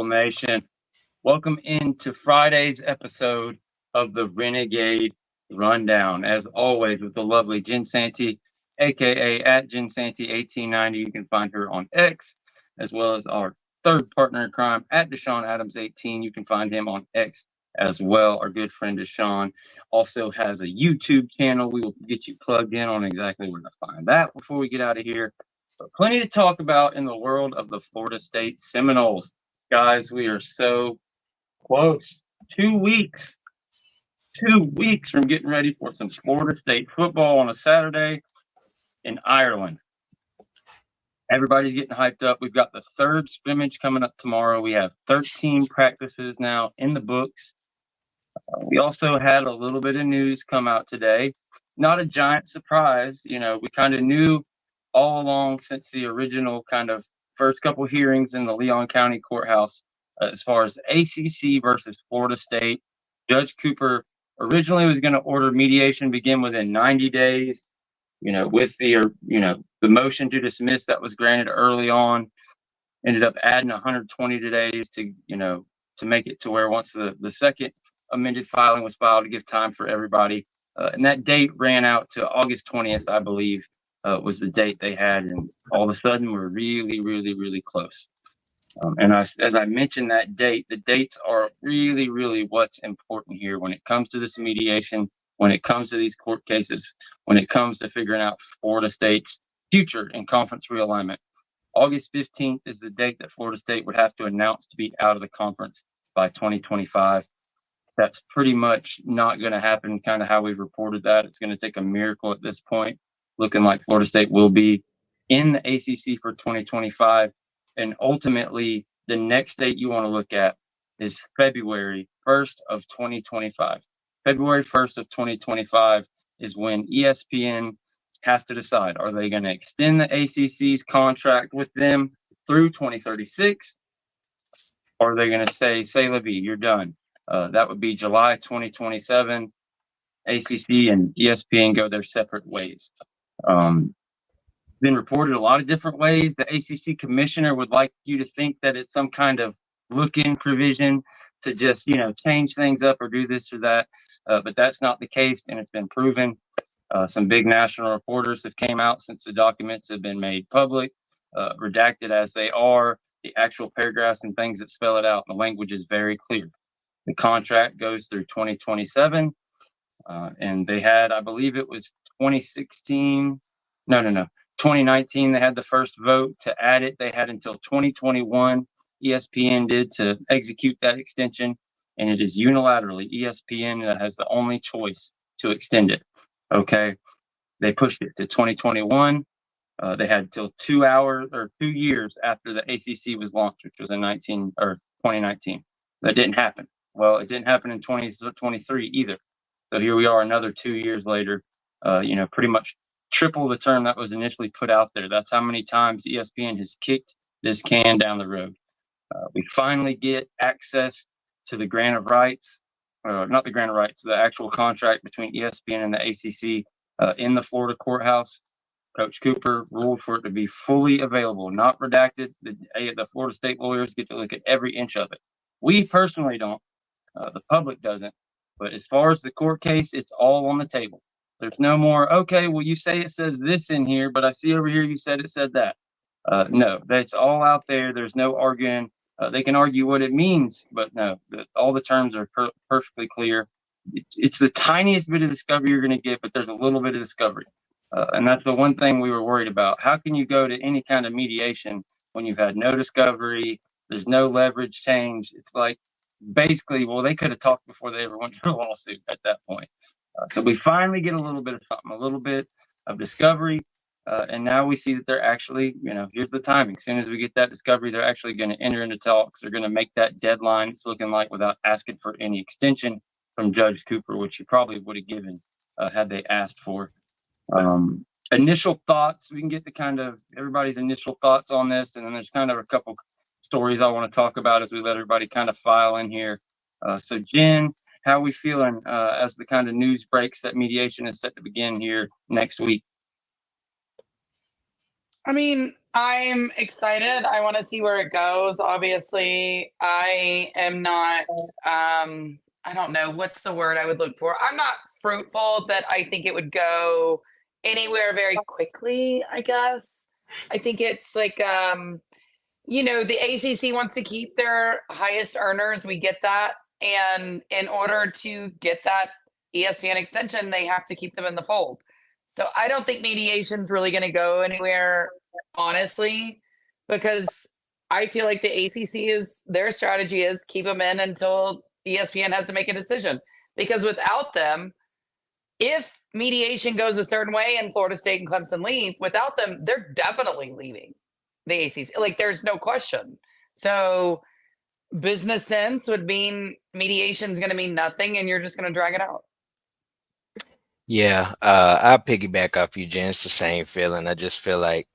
Nation. Welcome into Friday's episode of the Renegade Rundown. As always, with the lovely Jen Santee, aka at Jen Santee 1890. You can find her on X, as well as our third partner in crime at Deshawn Adams 18. You can find him on X as well. Our good friend Deshawn also has a YouTube channel. We will get you plugged in on exactly where to find that before we get out of here. But plenty to talk about in the world of the Florida State Seminoles. Guys, we are so close. 2 weeks. 2 weeks from getting ready for some Florida State football on a Saturday in Ireland. Everybody's getting hyped up. We've got the third scrimmage coming up tomorrow. We have 13 practices now in the books. We also had a little bit of news come out today. Not a giant surprise. You know, we kind of knew all along since the original kind of first couple hearings in the Leon County Courthouse as far as ACC versus Florida State. Judge Cooper originally was going to order mediation begin within 90 days, with the motion to dismiss that was granted early on, ended up adding 120 days to make it to where once the second amended filing was filed to give time for everybody. And that date ran out to August 20th, I believe, was the date they had. And all of a sudden we're really, really, really close. As I mentioned that date, the dates are really, really what's important here when it comes to this mediation, when it comes to these court cases, when it comes to figuring out Florida State's future in conference realignment. August 15th is the date that Florida State would have to announce to be out of the conference by 2025. That's pretty much not going to happen, kind of how we've reported that. It's going to take a miracle at this point, looking like Florida State will be in the ACC for 2025. And ultimately, the next date you want to look at is February 1st of 2025. February 1st of 2025 is when ESPN has to decide, are they going to extend the ACC's contract with them through 2036? Or are they going to say la vie, you're done? That would be July 2027. ACC and ESPN go their separate ways. Been reported a lot of different ways. The ACC commissioner would like you to think that it's some kind of look-in provision to just, change things up or do this or that. But that's not the case, and it's been proven. Some big national reporters have came out since the documents have been made public, redacted as they are. The actual paragraphs and things that spell it out, the language is very clear. The contract goes through 2027, and they had, I believe it was 2019, they had the first vote to add it. They had until 2021, ESPN did, to execute that extension, and it is unilaterally ESPN that has the only choice to extend it. Okay, they pushed it to 2021. They had till 2 years after the ACC was launched, which was in 2019. That didn't happen. Well, it didn't happen in 2023 either. So here we are, another 2 years later. Pretty much triple the term that was initially put out there. That's how many times ESPN has kicked this can down the road. We finally get access to the grant of rights, not the grant of rights, the actual contract between ESPN and the ACC in the Florida courthouse. Coach Cooper ruled for it to be fully available, not redacted. The Florida State lawyers get to look at every inch of it. We personally don't. The public doesn't. But as far as the court case, it's all on the table. There's no more, okay, well, you say it says this in here, but I see over here you said it said that. No, that's all out there. There's no arguing. They can argue what it means, but no, all the terms are perfectly clear. It's the tiniest bit of discovery you're going to get, but there's a little bit of discovery. And that's the one thing we were worried about. How can you go to any kind of mediation when you've had no discovery? There's no leverage change. It's like, basically, well, they could have talked before they ever went to a lawsuit at that point. So we finally get a little bit of something, a little bit of discovery. And now we see that they're actually, here's the timing. As soon as we get that discovery, they're actually going to enter into talks. They're going to make that deadline, it's looking like, without asking for any extension from Judge Cooper, which he probably would have given had they asked for. Initial thoughts, we can get the kind of everybody's initial thoughts on this. And then there's kind of a couple stories I want to talk about as we let everybody kind of file in here. So Jen, how are we feeling as the kind of news breaks that mediation is set to begin here next week? I mean, I'm excited. I want to see where it goes. Obviously, I am not, I don't know, what's the word I would look for? I'm not fruitful that I think it would go anywhere very quickly, I guess. I think it's like, the ACC wants to keep their highest earners. We get that. And in order to get that ESPN extension, they have to keep them in the fold. So I don't think mediation's really going to go anywhere, honestly, because I feel like the ACC is their strategy is keep them in until ESPN has to make a decision. Because without them, if mediation goes a certain way and Florida State and Clemson leave, without them, they're definitely leaving the ACC. Like, there's no question. So business sense would mean mediation is going to mean nothing, and you're just going to drag it out. Yeah, I'll piggyback off you, Jen. It's the same feeling. I just feel like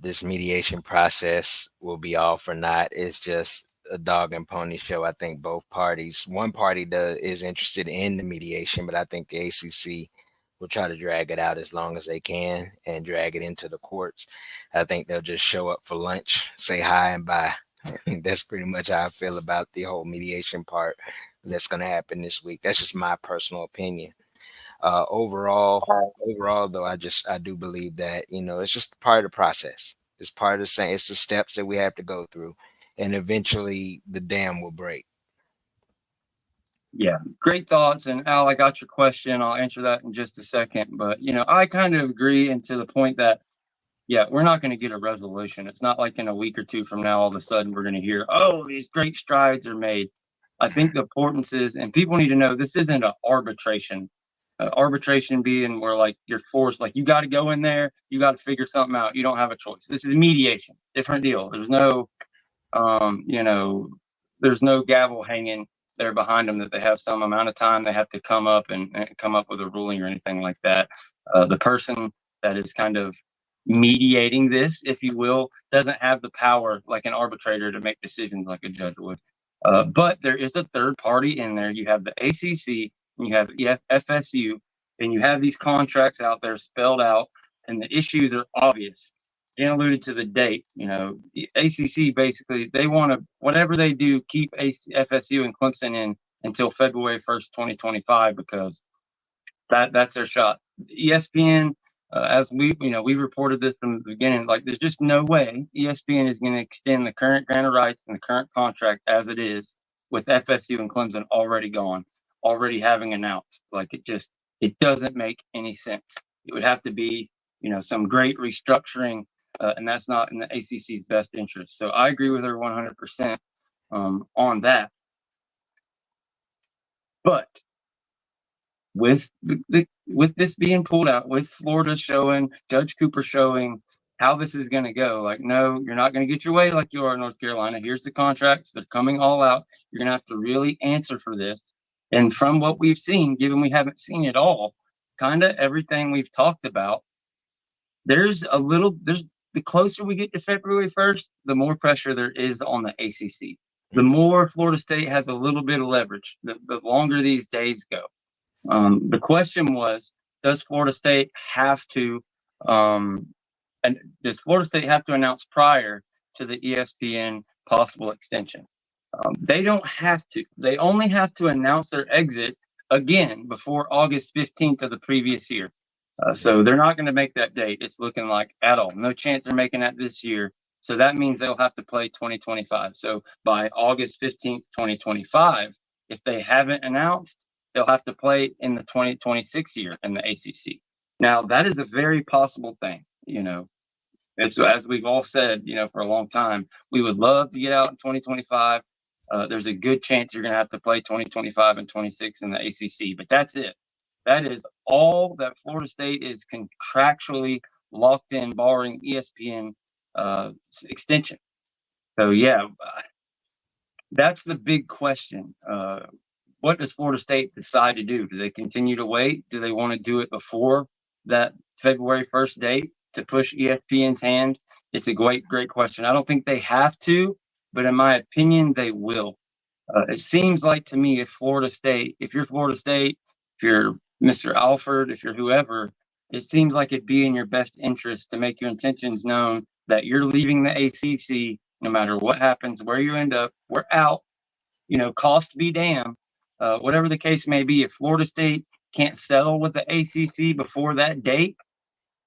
this mediation process will be all for naught. It's just a dog and pony show. I think both parties, one party is interested in the mediation, but I think the ACC will try to drag it out as long as they can and drag it into the courts. I think they'll just show up for lunch, say hi, and bye. That's pretty much how I feel about the whole mediation part that's going to happen this week. That's just my personal opinion. Overall though, I do believe that, it's just part of the process. It's part of the same, it's the steps that we have to go through, and eventually the dam will break. Yeah, great thoughts. And Al, I got your question. I'll answer that in just a second. But, I kind of agree, and to the point that, yeah, we're not going to get a resolution. It's not like in a week or two from now, all of a sudden we're going to hear, oh, these great strides are made. I think the importance is, and people need to know, this isn't an arbitration. Arbitration being where, like, you're forced, like, you got to go in there, you got to figure something out. You don't have a choice. This is mediation, different deal. There's no, um, you know, there's no gavel hanging there behind them that they have some amount of time they have to come up and come up with a ruling or anything like that. The person that is kind of mediating this, if you will, doesn't have the power like an arbitrator to make decisions like a judge would. But there is a third party in there. You have the ACC, and you have FSU, and you have these contracts out there spelled out, and the issues are obvious. Dan alluded to the date. The ACC basically, they want to, whatever they do, keep FSU and Clemson in until February 1st, 2025, because that's their shot. ESPN, as we reported this from the beginning, like, there's just no way ESPN is going to extend the current grant of rights and the current contract as it is, with FSU and Clemson already gone, already having announced. Like, it doesn't make any sense. It would have to be, some great restructuring, and that's not in the ACC's best interest. So I agree with her 100% on that. But with with this being pulled out, with Florida showing, Judge Cooper showing how this is going to go, like, no, you're not going to get your way like you are in North Carolina. Here's the contracts. They're coming all out. You're going to have to really answer for this. And from what we've seen, given we haven't seen it all, kind of everything we've talked about, there's the closer we get to February 1st, the more pressure there is on the ACC. The more Florida State has a little bit of leverage, the longer these days go. The question was, does Florida State have to, and does Florida State have to announce prior to the ESPN possible extension? They don't have to. They only have to announce their exit again before August 15th of the previous year. So they're not going to make that date. It's looking like at all. No chance they're making that this year. So that means they'll have to play 2025. So by August 15th, 2025, if they haven't announced, they'll have to play in the 2026 year in the ACC. Now, that is a very possible thing. And so, as we've all said, for a long time, we would love to get out in 2025. There's a good chance you're going to have to play 2025 and 26 in the ACC, but that's it. That is all that Florida State is contractually locked in, barring ESPN extension. So, yeah, that's the big question. What does Florida State decide to do? Do they continue to wait? Do they want to do it before that February 1st date to push ESPN's hand? It's a great question. I don't think they have to, but in my opinion, they will. It seems like to me, if you're Florida State, if you're Mr. Alford, if you're whoever, it seems like it'd be in your best interest to make your intentions known that you're leaving the ACC no matter what happens, where you end up. We're out. Cost be damned. Whatever the case may be, if Florida State can't settle with the ACC before that date,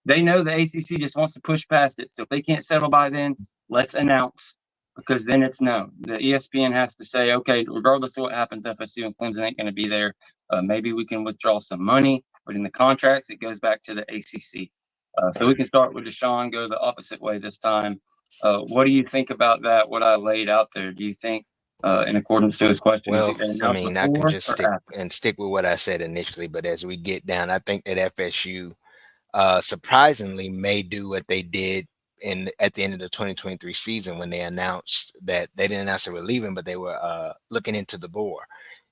they know the ACC just wants to push past it. So if they can't settle by then, let's announce, because then it's known. The ESPN has to say, okay, regardless of what happens, FSU and Clemson ain't going to be there. Maybe we can withdraw some money, but in the contracts, it goes back to the ACC. So we can start with Deshawn, go the opposite way this time. What do you think about that, what I laid out there? Do you think, in accordance to his question, Well, I mean, I can just stick with what I said initially, but as we get down, I think that FSU surprisingly may do what they did at the end of the 2023 season when they announced that they didn't announce they were leaving, but they were looking into the board,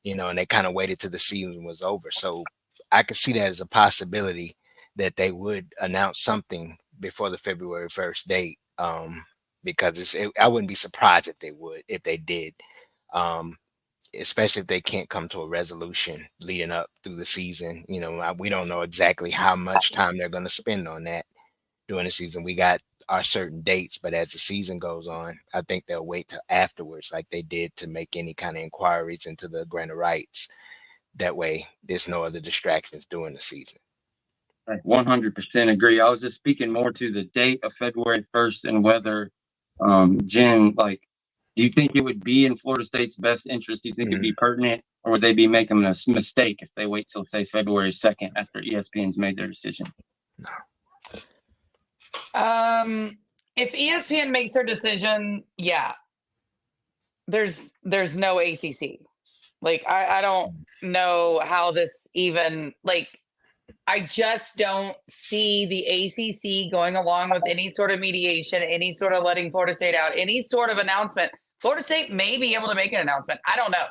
and they kind of waited till the season was over. So I could see that as a possibility that they would announce something before the February 1st date, because I wouldn't be surprised if they did. Especially if they can't come to a resolution leading up through the season. We don't know exactly how much time they're going to spend on that during the season. We got our certain dates, but as the season goes on, I think they'll wait till afterwards, like they did, to make any kind of inquiries into the grant of rights. That way, there's no other distractions during the season. 100% agree. I was just speaking more to the date of February 1st and whether, Jen, do you think it would be in Florida State's best interest? Do you think it'd be pertinent, or would they be making a mistake if they wait till, say, February 2nd after ESPN's made their decision? No. If ESPN makes their decision, yeah, there's no ACC. I don't know how this even, I just don't see the ACC going along with any sort of mediation, any sort of letting Florida State out, any sort of announcement. Florida State may be able to make an announcement. I don't know.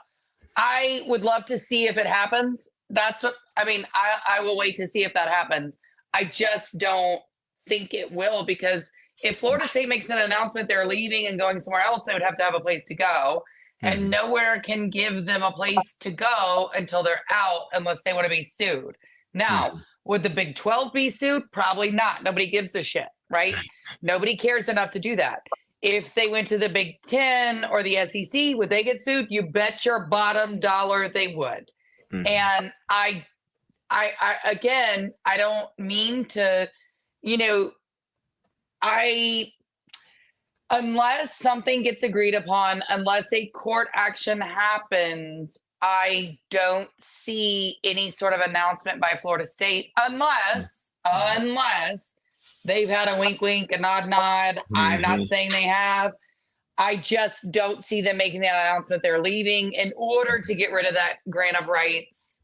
I would love to see if it happens. I will wait to see if that happens. I just don't think it will, because if Florida State makes an announcement they're leaving and going somewhere else, they would have to have a place to go. And nowhere can give them a place to go until they're out, unless they want to be sued. Now, would the Big 12 be sued? Probably not. Nobody gives a shit, right? Nobody cares enough to do that. If they went to the Big 10 or the SEC, would they get sued? You bet your bottom dollar they would. And I don't mean to, unless something gets agreed upon, unless a court action happens, I don't see any sort of announcement by Florida State unless they've had a wink, wink, a nod, nod. I'm not saying they have. I just don't see them making that announcement they're leaving in order to get rid of that grant of rights.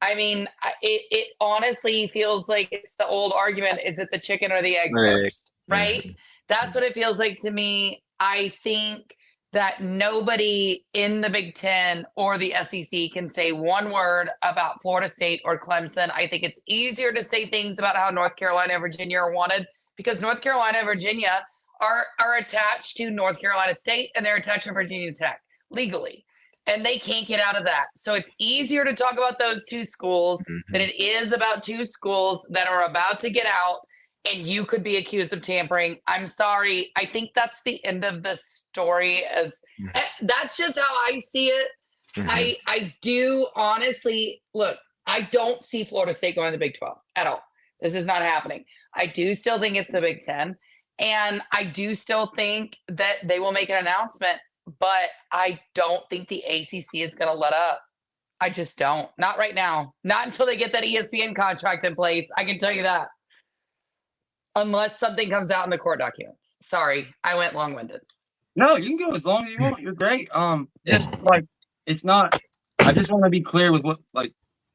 I mean, it honestly feels like it's the old argument: is it the chicken or the egg first? Right? That's what it feels like to me. I think that nobody in the Big 10 or the SEC can say one word about Florida State or Clemson. I think it's easier to say things about how North Carolina and Virginia are wanted, because North Carolina and Virginia are attached to North Carolina State, and they're attached to Virginia Tech legally, and they can't get out of that. So it's easier to talk about those two schools than it is about two schools that are about to get out, and you could be accused of tampering. I'm sorry. I think that's the end of the story. That's just how I see it. I do honestly, look, I don't see Florida State going to the Big 12 at all. This is not happening. I do still think it's the Big 10. And I do still think that they will make an announcement, but I don't think the ACC is going to let up. I just don't. Not right now. Not until they get that ESPN contract in place. I can tell you that. Unless something comes out in the court documents. Sorry, I went long-winded. No, you can go as long as you want. You're great. It's not. I just want to be clear with what,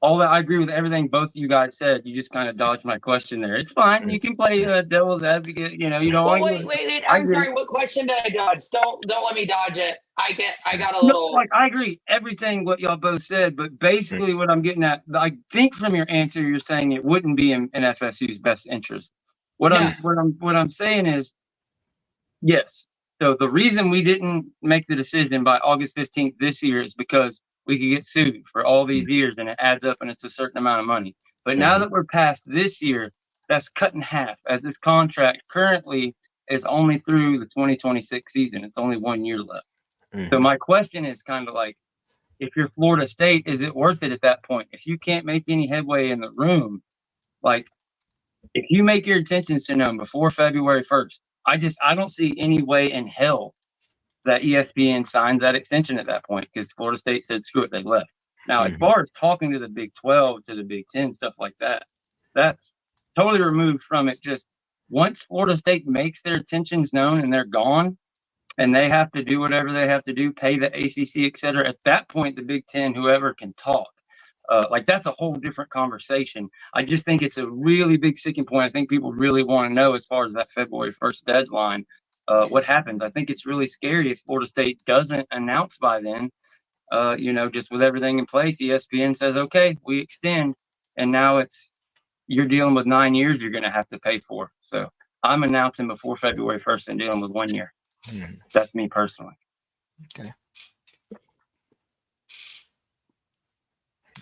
all that. I agree with everything both of you guys said. You just kind of dodged my question there. It's fine. You can play devil's advocate. You don't. Well, wait. I'm sorry. What question did I dodge? Don't let me dodge it. I got a little. I agree everything what y'all both said, but basically what I'm getting at, I think from your answer, you're saying it wouldn't be in FSU's best interest. What I'm saying is, yes. So the reason we didn't make the decision by August 15th this year is because we could get sued for all these years, and it adds up, and it's a certain amount of money. But now that we're past this year, that's cut in half, as this contract currently is only through the 2026 season. It's only 1 year left. So my question is kind of like, if you're Florida State, is it worth it at that point? If you can't make any headway in the room, like if you make your intentions to known before February 1st, I don't see any way in hell that ESPN signs that extension at that point, because Florida State said screw it, they left. Now, as far as talking to the Big 12, to the Big 10, stuff like that, that's totally removed from it. Just once Florida State makes their intentions known and they're gone, and they have to do whatever they have to do, pay the ACC, et cetera. At that point, the Big 10, whoever can talk. Like that's a whole different conversation. I just think it's a really big sticking point. I think people really want to know, as far as that February 1st deadline, what happens. I think it's really scary if Florida State doesn't announce by then. Just with everything in place, ESPN says, okay, we extend, and now you're dealing with 9 years you're going to have to pay for. So I'm announcing before February 1st and dealing with 1 year. That's me personally. Okay.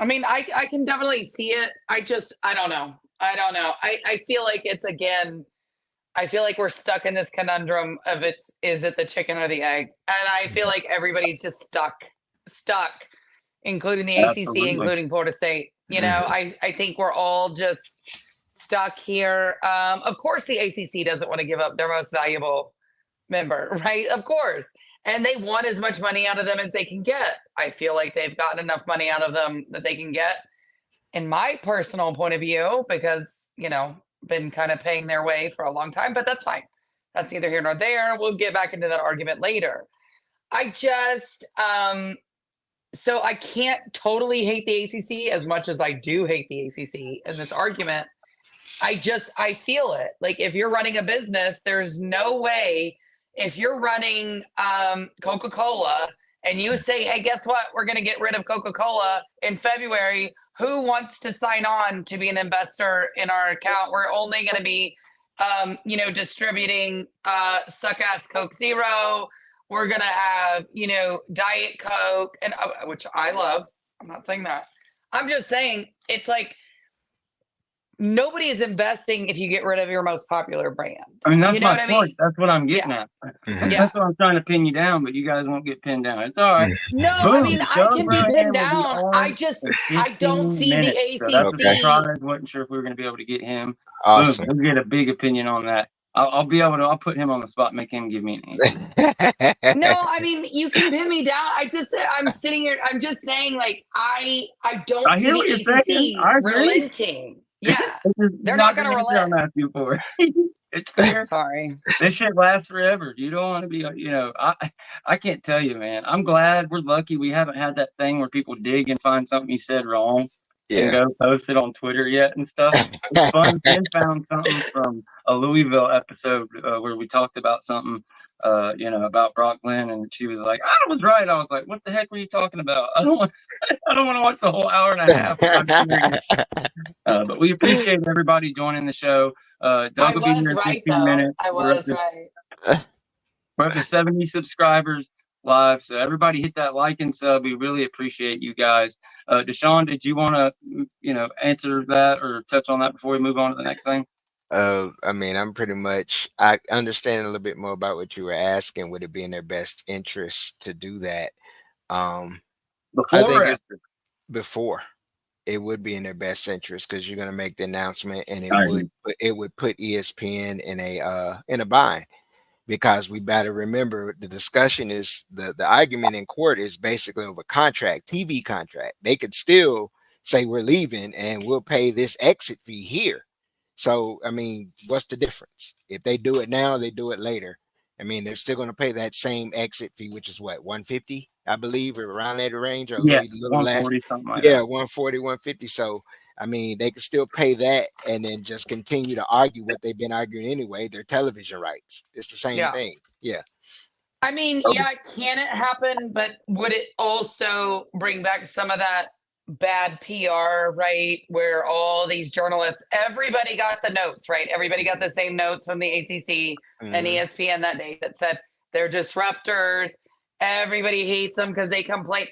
I mean, I can definitely see it. I don't know. I feel like I feel like we're stuck in this conundrum of is it the chicken or the egg? And I feel like everybody's just stuck, including the Absolutely. ACC, including Florida State. I think we're all just stuck here. Of course, the ACC doesn't want to give up their most valuable member, right? Of course. And they want as much money out of them as they can get. I feel like they've gotten enough money out of them that they can get, in my personal point of view, because, been kind of paying their way for a long time, but that's fine. That's neither here nor there. We'll get back into that argument later. I just, so I can't totally hate the ACC as much as I do hate the ACC in this argument. I feel it. Like, if you're running a business, there's no way. If you're running Coca-Cola and you say, hey, guess what? We're going to get rid of Coca-Cola in February. Who wants to sign on to be an investor in our account? We're only going to be, distributing suck-ass Coke Zero. We're going to have, Diet Coke, and which I love. I'm not saying that. I'm just saying it's like, nobody is investing if you get rid of your most popular brand. I mean, that's my what point. I mean? That's what I'm getting at. That's what I'm trying to pin you down, but you guys won't get pinned down. It's all right. No, Boom, I mean, I can be pinned Will be down. on I in don't 15 see minutes. the ACC. So that's a surprise. Wasn't sure if we were going to be able to get him. Awesome. Boom, we'll get a big opinion on that. I'll put him on the spot, make him give me an answer. No, I mean, you can pin me down. I'm sitting here. I'm just saying, like, I don't I see hear what you're the saying. I ACC agree. relenting. Yeah, they're not going to I'm relent. asking for. It's fair. Sorry. This shit lasts forever. You don't want to be, I can't tell you, man. I'm glad we're lucky we haven't had that thing where people dig and find something you said wrong and go post it on Twitter yet and stuff. It's fun. Ben found something from a Louisville episode where we talked about something, about Brock Glenn, and she was like, I was right. I was like, what the heck were you talking about? I don't want to watch the whole hour and a half. But we appreciate everybody joining the show. Doug will be here in 15 minutes. I was right. We're up to 70 subscribers live. So everybody hit that like and sub. We really appreciate you guys. Deshawn, did you want to, answer that or touch on that before we move on to the next thing? I mean, I understand a little bit more about what you were asking. Would it be in their best interest to do that? I think before. It would be in their best interest, because you're going to make the announcement, and it would put ESPN in a bind, because we better remember the discussion is the argument in court is basically over contract, TV contract. They could still say we're leaving and we'll pay this exit fee here. So, I mean, what's the difference? If they do it now, they do it later. I mean, they're still going to pay that same exit fee, which is what, $150, I believe, or around that range, or a little less. 140, something like that. 140, 150. So, I mean, they can still pay that and then just continue to argue what they've been arguing anyway, their television rights. It's the same thing. Yeah. I mean, can it happen? But would it also bring back some of that bad PR, right? Where all these journalists, everybody got the notes, right? Everybody got the same notes from the ACC and ESPN that day that said they're disruptors. Everybody hates them because they complain.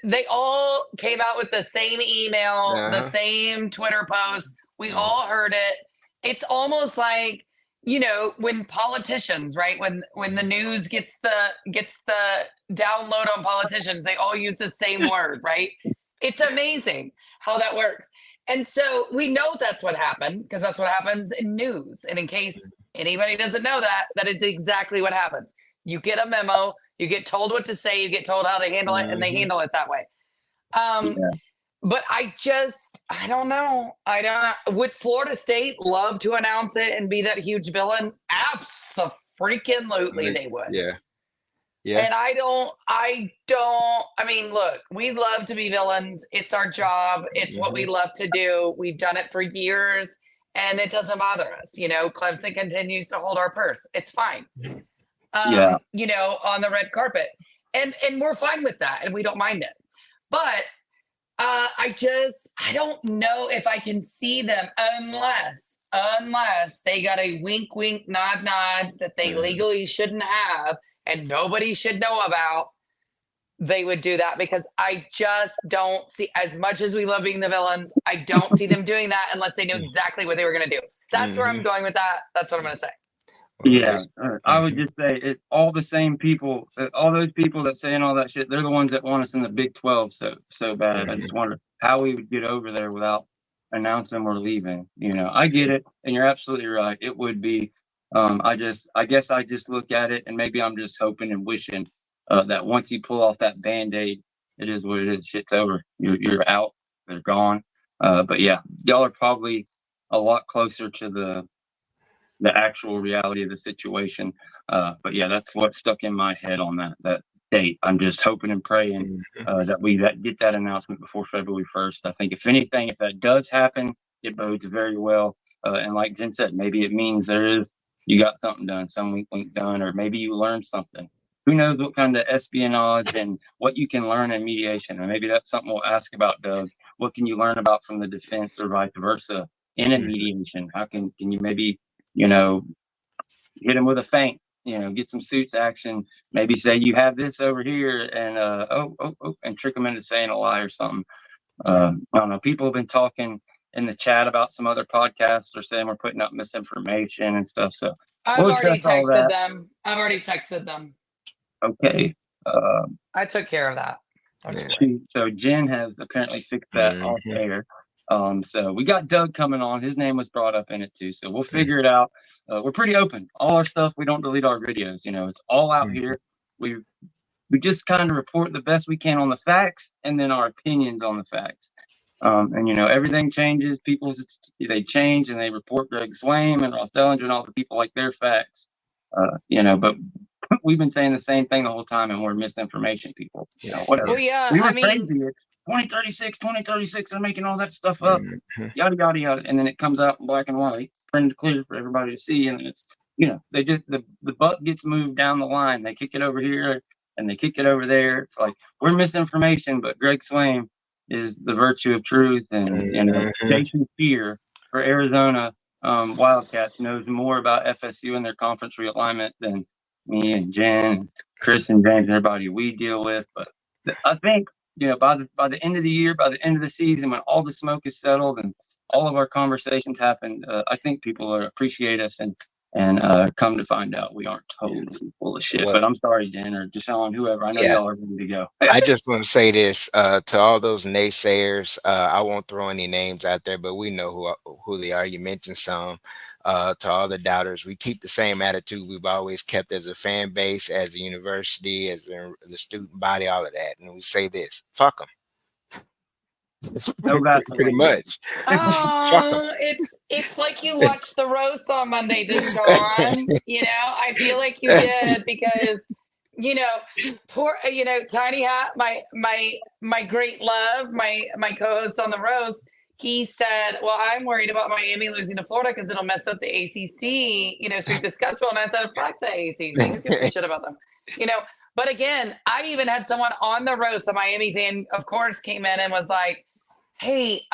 They all came out with the same email, the same Twitter post. We all heard it. it's almost like, you know, when politicians, right? When the news gets the download on politicians, they all use the same word, right? It's amazing how that works. And so we know that's what happened because that's what happens in news. And in case anybody doesn't know that, that is exactly what happens. You get a memo, you get told what to say, you get told how to handle it, and they handle it that way. Yeah. But I don't know. I don't know. Would Florida State love to announce it and be that huge villain? Absolutely, they would. Yeah. Yeah. And I mean, look, we love to be villains. It's our job. It's what we love to do. We've done it for years and it doesn't bother us. You know, Clemson continues to hold our purse. It's fine. You know, on the red carpet. And we're fine with that and we don't mind it. But I don't know if I can see them unless they got a wink, wink, nod, nod that they legally shouldn't have and nobody should know about. They would do that because I just don't see, as much as we love being the villains, I don't see them doing that unless they knew exactly what they were going to do. That's where I'm going with that. That's what I'm going to say. Yeah, I would just say all the same people, all those people that saying all that shit, they're the ones that want us in the Big 12 so bad. I just wonder how we would get over there without announcing we're leaving. You know, I get it, and you're absolutely right. It would be. I guess I just look at it, and maybe I'm just hoping and wishing that once you pull off that Band-Aid, it is what it is. Shit's over. You're out. They're gone. But yeah, y'all are probably a lot closer to the actual reality of the situation. But yeah, that's what stuck in my head on that date. I'm just hoping and praying that we get that announcement before February 1st. I think if anything, if that does happen, it bodes very well. And like Jen said, maybe it means you got something done, some wink done, or maybe you learned something. Who knows what kind of espionage and what you can learn in mediation. And maybe that's something we'll ask about, Doug. What can you learn about from the defense or vice versa in a mediation? How can you maybe, you know, hit them with a feint, you know, get some suits action, maybe say you have this over here and and trick them into saying a lie or something. I don't know. People have been talking in the chat about some other podcasts or saying we're putting up misinformation and stuff. So I've already texted them. Okay. I took care of that. So Jen has apparently fixed that off air. So we got Doug coming on. His name was brought up in it too. So we'll figure it out. We're pretty open. All our stuff, we don't delete our videos. You know, it's all out here. We just kind of report the best we can on the facts and then our opinions on the facts. And you know, everything changes. They change and they report Greg Swaim and Ross Dellinger and all the people like their facts. You know, but we've been saying the same thing the whole time and we're misinformation people. You know, whatever. Well, yeah, we were crazy. It's 2036, they're making all that stuff up. Yada yada yada. And then it comes out in black and white, printed clear for everybody to see. And then it's, you know, they just the buck gets moved down the line. They kick it over here and they kick it over there. It's like we're misinformation, but Greg Swaim is the virtue of truth. And you know, Jason Fear for Arizona Wildcats knows more about FSU and their conference realignment than me and Jen, Chris and James and everybody we deal with. But I think, you know, by the end of the year, by the end of the season, when all the smoke is settled and all of our conversations happen, I think people will appreciate us and come to find out we aren't totally full of shit. But I'm sorry, Jen or Deshawn, whoever. I know y'all are ready to go. I just want to say this to all those naysayers. I won't throw any names out there, but we know who they are. You mentioned some. To all the doubters, we keep the same attitude we've always kept as a fan base, as a university, as the student body, all of that. And we say this: fuck them. It's pretty much. Oh, it's like you watched the roast on Monday, Deshawn. You know, I feel like you did because, you know, poor, you know, Tiny Hat, my great love, my co-host on the roast. He said, well, I'm worried about Miami losing to Florida because it'll mess up the ACC, you know, sweep the schedule. And I said, fuck the ACC. Who gives a shit about them? You know, but again, I even had someone on the roast, a Miami fan, of course, came in and was like, hey,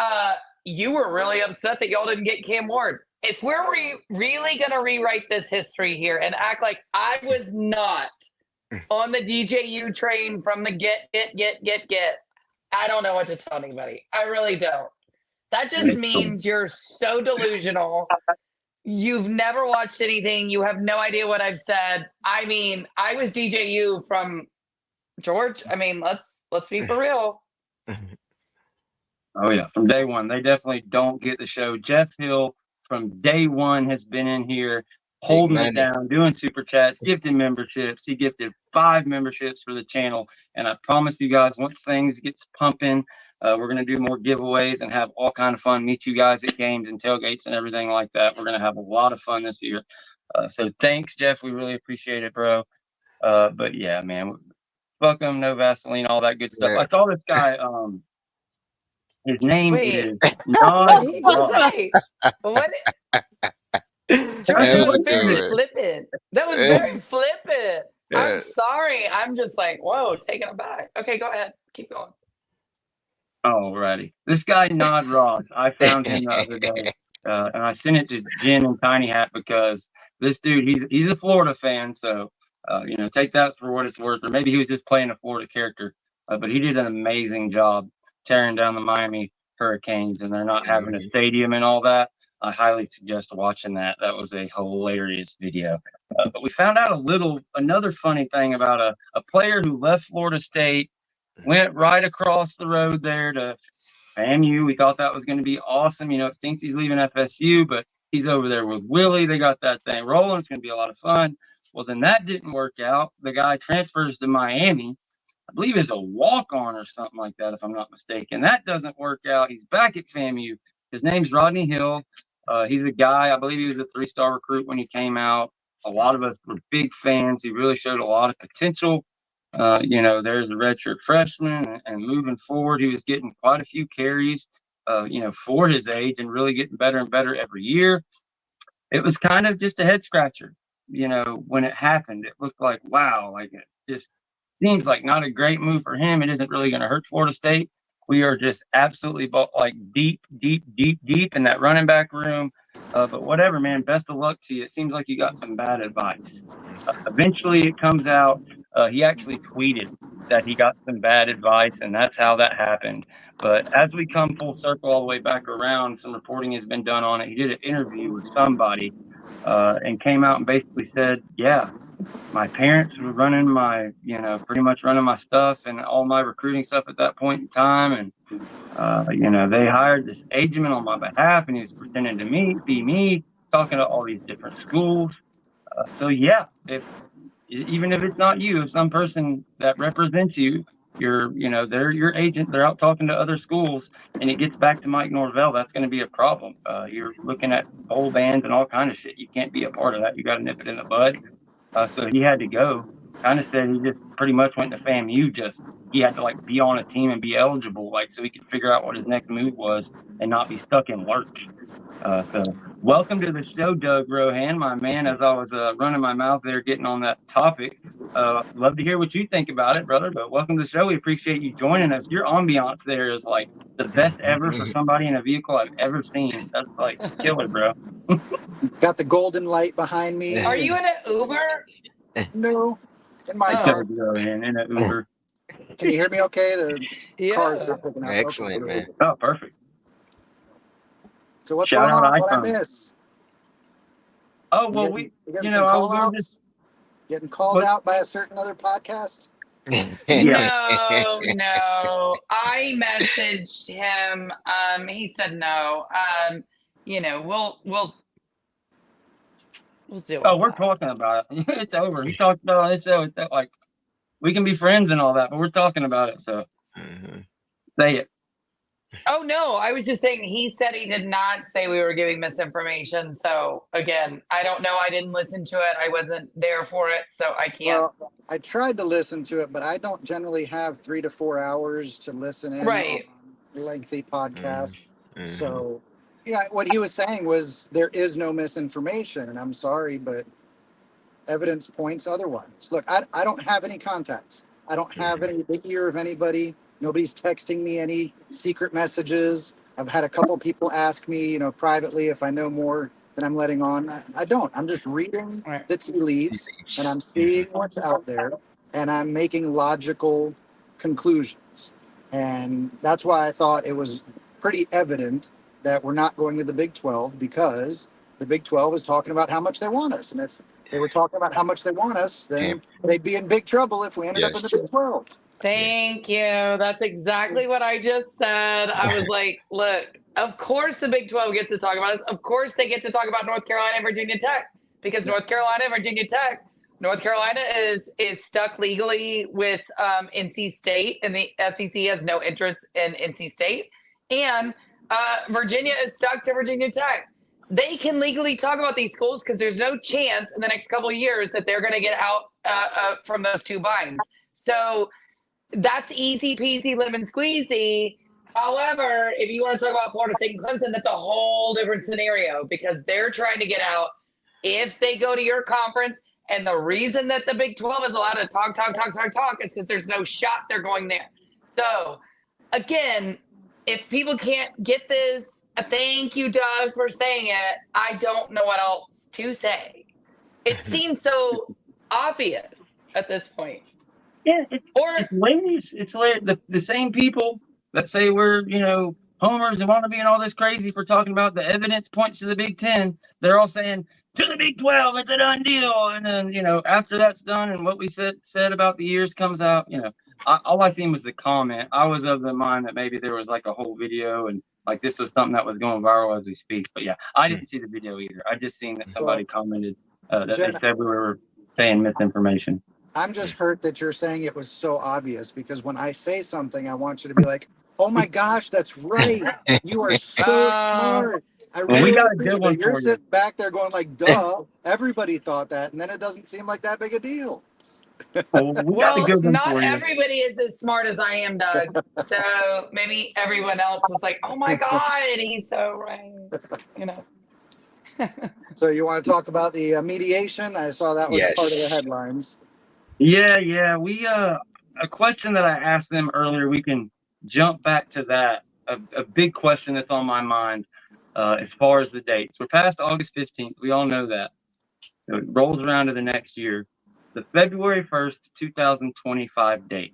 you were really upset that y'all didn't get Cam Ward. If we're really going to rewrite this history here and act like I was not on the DJU train from the get, I don't know what to tell anybody. I really don't. That just means you're so delusional You've never watched anything. You have no idea what I've said. I mean, I was DJU from George. I mean, let's be for real. Oh yeah, from day one. They definitely don't get the show. Jeff Hill from day one has been in here holding it down, doing super chats, gifting memberships. He gifted 5 memberships for the channel. And I promise you guys, once things gets pumping, we're gonna do more giveaways and have all kind of fun. Meet you guys at games and tailgates and everything like that. We're gonna have a lot of fun this year. So thanks, Jeff. We really appreciate it, bro. But yeah, man, fuck 'em, no Vaseline, all that good stuff. Yeah. I saw this guy. His name Wait. is What Nod. did he just say? What? George, that was very flippant. That was very flippant. I'm sorry. I'm just like, whoa, taken aback. Okay, go ahead. Keep going. Alrighty. This guy, Nod Ross, I found him the other day. And I sent it to Jen and Tiny Hat because this dude, he's a Florida fan. So, take that for what it's worth. Or maybe he was just playing a Florida character. But he did an amazing job tearing down the Miami Hurricanes, and they're not having a stadium and all that. I highly suggest watching that. That was a hilarious video. But we found out another funny thing about a player who left Florida State, went right across the road there to FAMU. We thought that was going to be awesome. It stinks he's leaving FSU, but he's over there with Willie. They got that thing rolling. It's going to be a lot of fun. Well, then that didn't work out. The guy transfers to Miami. I believe it's a walk-on or something like that, if I'm not mistaken. That doesn't work out. He's back at FAMU. His name's Rodney Hill. He's a guy, I believe he was a 3-star recruit when he came out. A lot of us were big fans. He really showed a lot of potential. There's a redshirt freshman, and moving forward, he was getting quite a few carries, for his age and really getting better and better every year. It was kind of just a head scratcher, when it happened. It looked like, wow, like it just seems like not a great move for him. It isn't really going to hurt Florida State. We are just absolutely deep in that running back room. But whatever, man, best of luck to you. It seems like you got some bad advice. Eventually it comes out. He actually tweeted that he got some bad advice, and that's how that happened. But as we come full circle all the way back around, some reporting has been done on it. He did an interview with somebody and came out and basically said, yeah, my parents were running pretty much running my stuff and all my recruiting stuff at that point in time. And, they hired this agent on my behalf, and he's pretending to be me, talking to all these different schools. So yeah, even if it's not you, if some person that represents you, they're your agent, they're out talking to other schools, and it gets back to Mike Norvell, that's going to be a problem. You're looking at bowl bans and all kind of shit. You can't be a part of that. You got to nip it in the bud. So he had to go. Kind of said he just pretty much went to FAMU. He had to be on a team and be eligible, so he could figure out what his next move was and not be stuck in lurch. So welcome to the show, Doug Rohan, my man. As I was running my mouth there, getting on that topic, love to hear what you think about it, brother. But welcome to the show. We appreciate you joining us. Your ambiance there is the best ever for somebody in a vehicle I've ever seen. That's killer, bro. Got the golden light behind me. Are you in an Uber? No, in my car. In an Uber. Can you hear me okay? The car's not picking up. Excellent, okay. man. Oh, perfect. So what's Shout going out on? What I iPhone. miss? Oh, well, I was just getting called out by a certain other podcast. No. I messaged him. He said no. We'll do it. Oh, we're talking about it. It's over. He talked about it on his show. It's we can be friends and all that, but we're talking about it. So say it. Oh, no, I was just saying he said he did not say we were giving misinformation. So again, I don't know. I didn't listen to it. I wasn't there for it. So I can't. Well, I tried to listen to it, but I don't generally have 3 to 4 hours to listen in Right. on lengthy podcasts. So, what he was saying was there is no misinformation, and I'm sorry, but evidence points otherwise. Look, I don't have any contacts. I don't have the ear of anybody. Nobody's texting me any secret messages. I've had a couple people ask me, privately if I know more than I'm letting on. I don't. I'm just reading the tea leaves, and I'm seeing what's out there, and I'm making logical conclusions. And that's why I thought it was pretty evident that we're not going to the Big 12, because the Big 12 is talking about how much they want us. And if they were talking about how much they want us, then they'd be in big trouble if we ended up in the Big 12. Thank you. That's exactly what I just said. I was like, look, of course the Big 12 gets to talk about us. Of course they get to talk about North Carolina and Virginia Tech, because North Carolina and Virginia Tech, North Carolina is stuck legally with NC State, and the SEC has no interest in NC State. And Virginia is stuck to Virginia Tech. They can legally talk about these schools because there's no chance in the next couple of years that they're going to get out from those two binds. So that's easy peasy lemon squeezy. However, if you want to talk about Florida State and Clemson, that's a whole different scenario, because they're trying to get out if they go to your conference. And the reason that the Big 12 is allowed to talk is because there's no shot they're going there. So again, if people can't get this, thank you, Doug, for saying it. I don't know what else to say. It seems so obvious at this point. Yeah, it's ways. It's like the same people that say we're, homers and want to be in all this crazy for talking about the evidence points to the Big 10. They're all saying, to the Big 12, it's a done deal. And then, after that's done and what we said about the years comes out, all I seen was the comment. I was of the mind that maybe there was like a whole video and like this was something that was going viral as we speak. But yeah, I didn't see the video either. I just seen that somebody commented that they said we were saying misinformation. I'm just hurt that you're saying it was so obvious, because when I say something, I want you to be like, oh my gosh, that's right. You are so smart. I really got a appreciate good one that. You're for you. sitting back there going like, duh, everybody thought that. And then it doesn't seem like that big a deal. Well, not everybody is as smart as I am, Doug. So maybe everyone else was like, oh my God, he's so right. So you want to talk about the mediation? I saw that was part of the headlines. Yeah. We a question that I asked them earlier, we can jump back to that. A big question that's on my mind as far as the dates. We're past August 15th. We all know that. So it rolls around to the next year. The February 1st, 2025 date.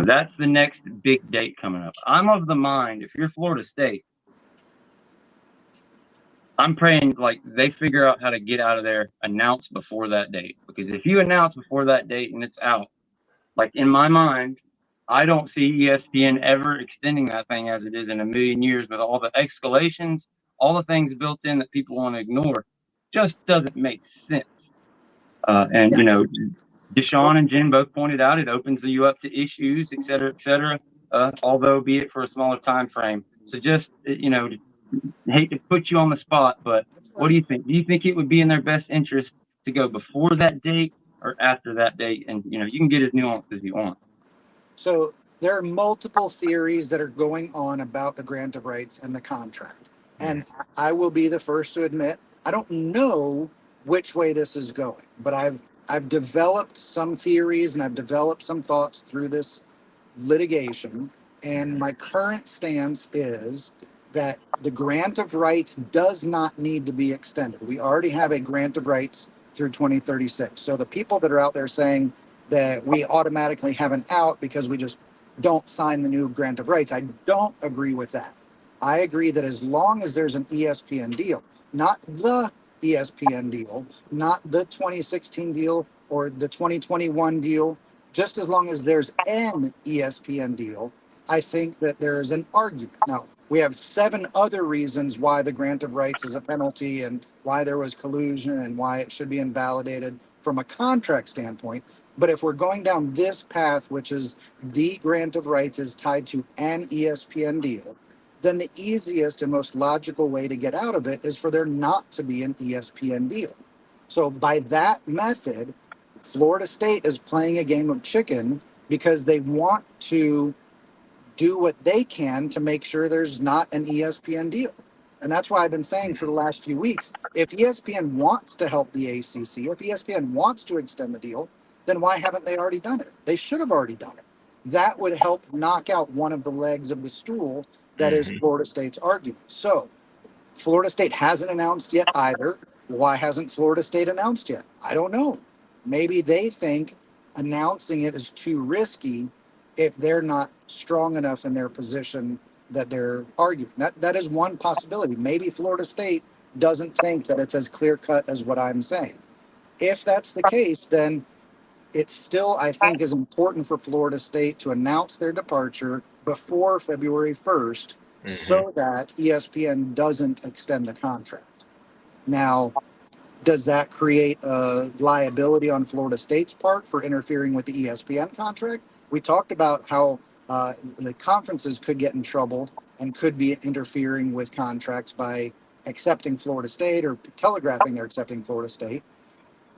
That's the next big date coming up. I'm of the mind, if you're Florida State, I'm praying like they figure out how to get out of there, announce before that date. Because if you announce before that date and it's out, like in my mind, I don't see ESPN ever extending that thing as it is in a million years, with all the escalations, all the things built in that people want to ignore. Just doesn't make sense. Deshawn and Jen both pointed out it opens you up to issues, et cetera, although be it for a smaller time frame. So just, hate to put you on the spot, but what do you think? Do you think it would be in their best interest to go before that date or after that date? And, you can get as nuanced as you want. So there are multiple theories that are going on about the grant of rights and the contract. And I will be the first to admit, I don't know which way this is going, but I've developed some theories and I've developed some thoughts through this litigation. And my current stance is that the grant of rights does not need to be extended. We already have a grant of rights through 2036. So the people that are out there saying that we automatically have an out because we just don't sign the new grant of rights, I don't agree with that. I agree that as long as there's an ESPN deal, not the ESPN deal, not the 2016 deal or the 2021 deal, just as long as there's an ESPN deal, I think that there is an argument. Now, we have 7 other reasons why the grant of rights is a penalty and why there was collusion and why it should be invalidated from a contract standpoint. But if we're going down this path, which is the grant of rights is tied to an ESPN deal, then the easiest and most logical way to get out of it is for there not to be an ESPN deal. So by that method, Florida State is playing a game of chicken because they want to do what they can to make sure there's not an ESPN deal. And that's why I've been saying for the last few weeks, if ESPN wants to help the ACC, or if ESPN wants to extend the deal, then why haven't they already done it? They should have already done it. That would help knock out one of the legs of the stool that is Florida State's argument. So Florida State hasn't announced yet either. Why hasn't Florida State announced yet? I don't know. Maybe they think announcing it is too risky if they're not strong enough in their position that they're arguing. That is one possibility. Maybe Florida State doesn't think that it's as clear cut as what I'm saying. If that's the case, then it still, I think, is important for Florida State to announce their departure before February 1st so that ESPN doesn't extend the contract. Now, does that create a liability on Florida State's part for interfering with the ESPN contract? We talked about how the conferences could get in trouble and could be interfering with contracts by accepting Florida State or telegraphing they're accepting Florida State.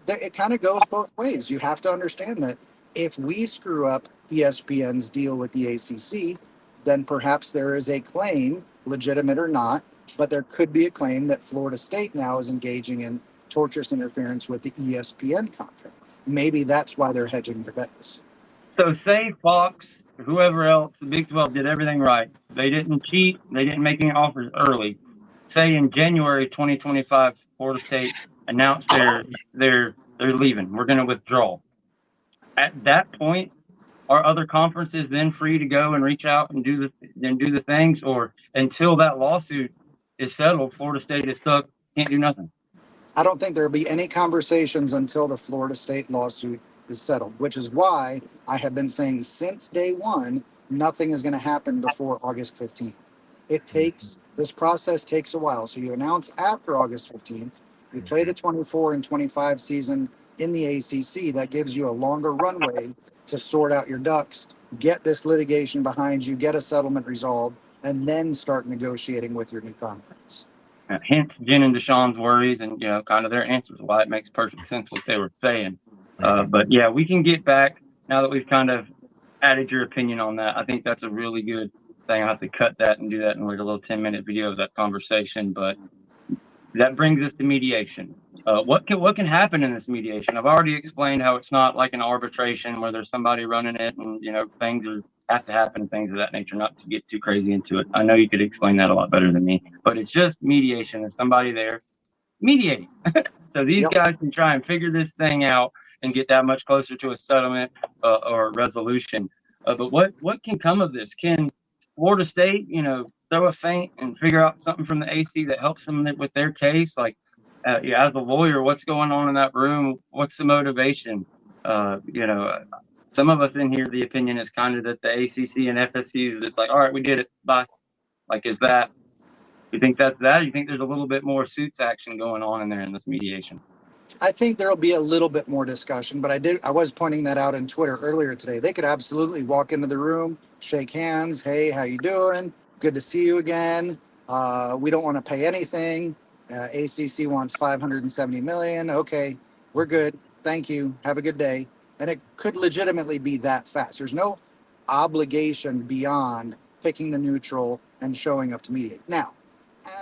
It kind of goes both ways. You have to understand that if we screw up ESPN's deal with the ACC, then perhaps there is a claim, legitimate or not, but there could be a claim that Florida State now is engaging in tortious interference with the ESPN contract. Maybe that's why they're hedging their bets. So say Fox or whoever else, the Big 12 did everything right. They didn't cheat. They didn't make any offers early. Say in January 2025, Florida State announced they're leaving. We're going to withdraw. At that point, are other conferences then free to go and reach out and do the things, or until that lawsuit is settled, Florida State is stuck, can't do nothing? I don't think there'll be any conversations until the Florida State lawsuit is settled, which is why I have been saying since day one, nothing is going to happen before August 15th. This process takes a while. So you announce after August 15th, you play the 24 and 25 season in the ACC. That gives you a longer runway to sort out your ducks, get this litigation behind you, get a settlement resolved, and then start negotiating with your new conference. Hence Jen and Deshawn's worries and, kind of their answers, why it makes perfect sense what they were saying. But yeah, we can get back now that we've kind of added your opinion on that. I think that's a really good thing. I'll have to cut that and do that in like a little 10-minute video of that conversation. But that brings us to mediation. What can happen in this mediation? I've already explained how it's not like an arbitration where there's somebody running it and, things have to happen, things of that nature, not to get too crazy into it. I know you could explain that a lot better than me, but it's just mediation. There's somebody there mediating. So these guys can try and figure this thing out and get that much closer to a settlement or resolution. But what can come of this? Can Florida State, throw a feint and figure out something from the AC that helps them with their case? Like, as a lawyer, what's going on in that room? What's the motivation? Some of us in here, the opinion is kind of that the ACC and FSUs, it's like, all right, we did it. Bye. Like, is that, you think that's that? You think there's a little bit more suits action going on in there in this mediation? I think there'll be a little bit more discussion, but I was pointing that out on Twitter earlier today. They could absolutely walk into the room, shake hands. Hey, how you doing? Good to see you again. We don't want to pay anything. ACC wants $570 million. Okay, we're good. Thank you. Have a good day. And it could legitimately be that fast. There's no obligation beyond picking the neutral and showing up to mediate. Now,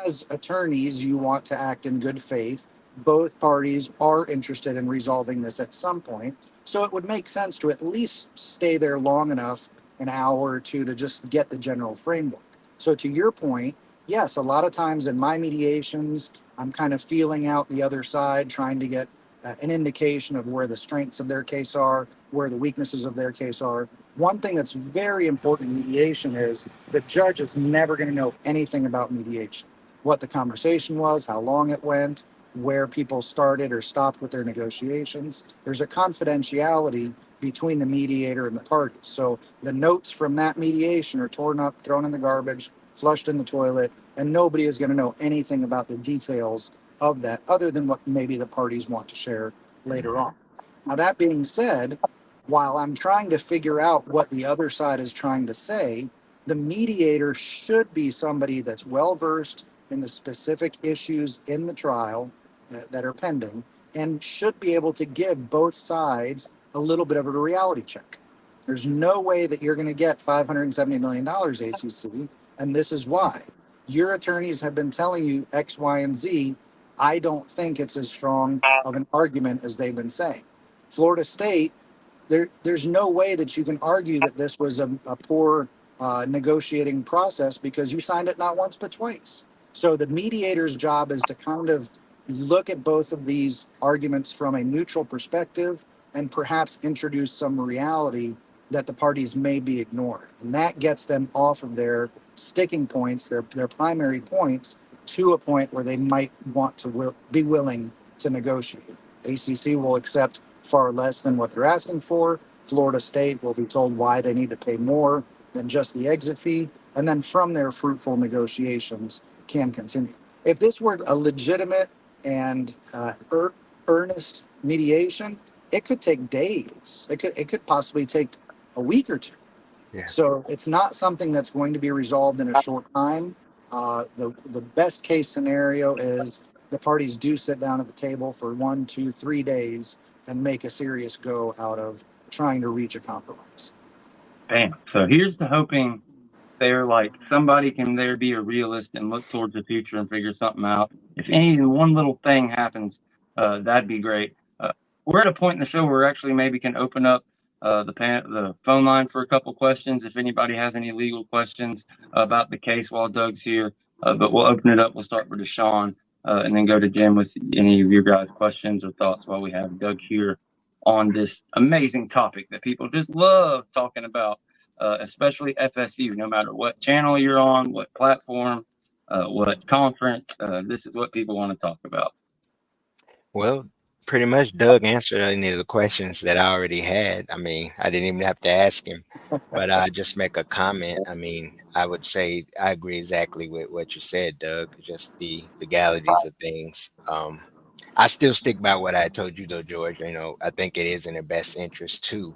as attorneys, you want to act in good faith. Both parties are interested in resolving this at some point. So it would make sense to at least stay there long enough, an hour or two, to just get the general framework. So to your point, yes, a lot of times in my mediations, I'm kind of feeling out the other side, trying to get an indication of where the strengths of their case are, where the weaknesses of their case are. One thing that's very important in mediation is the judge is never going to know anything about mediation, what the conversation was, how long it went, where people started or stopped with their negotiations. There's a confidentiality between the mediator and the parties. So the notes from that mediation are torn up, thrown in the garbage, flushed in the toilet, and nobody is going to know anything about the details of that other than what maybe the parties want to share later on. Now, that being said, while I'm trying to figure out what the other side is trying to say, the mediator should be somebody that's well-versed in the specific issues in the trial that are pending and should be able to give both sides a little bit of a reality check. There's no way that you're going to get $570 million, ACC, and this is why. Your attorneys have been telling you X, Y, and Z. I don't think it's as strong of an argument as they've been saying. Florida State, there's no way that you can argue that this was a poor negotiating process because you signed it not once but twice. So the mediator's job is to kind of look at both of these arguments from a neutral perspective and perhaps introduce some reality that the parties may be ignoring. And that gets them off of their sticking points, their primary points to a point where they might want to be willing to negotiate. ACC will accept far less than what they're asking for. Florida State will be told why they need to pay more than just the exit fee. And then from there, fruitful negotiations can continue. If this were a legitimate and earnest mediation, it could take days. It could possibly take a week or two. Yeah. So it's not something that's going to be resolved in a short time. The best case scenario is the parties do sit down at the table for 1, 2, 3 days and make a serious go out of trying to reach a compromise. Bam. So here's to hoping they're like somebody can there be a realist and look towards the future and figure something out. If any one little thing happens, that'd be great. We're at a point in the show where we actually maybe can open up the phone line for a couple questions if anybody has any legal questions about the case while Doug's here. But we'll open it up. We'll start with Deshawn and then go to Jim with any of your guys' questions or thoughts while we have Doug here on this amazing topic that people just love talking about, especially FSU. No matter what channel you're on, what platform, what conference, this is what people want to talk about. Well, pretty much Doug answered any of the questions that I already had. I mean, I didn't even have to ask him, but I just make a comment. I mean, I would say I agree exactly with what you said, Doug, just the legalities of things. I still stick by what I told you though, George. You know, I think it is in their best interest to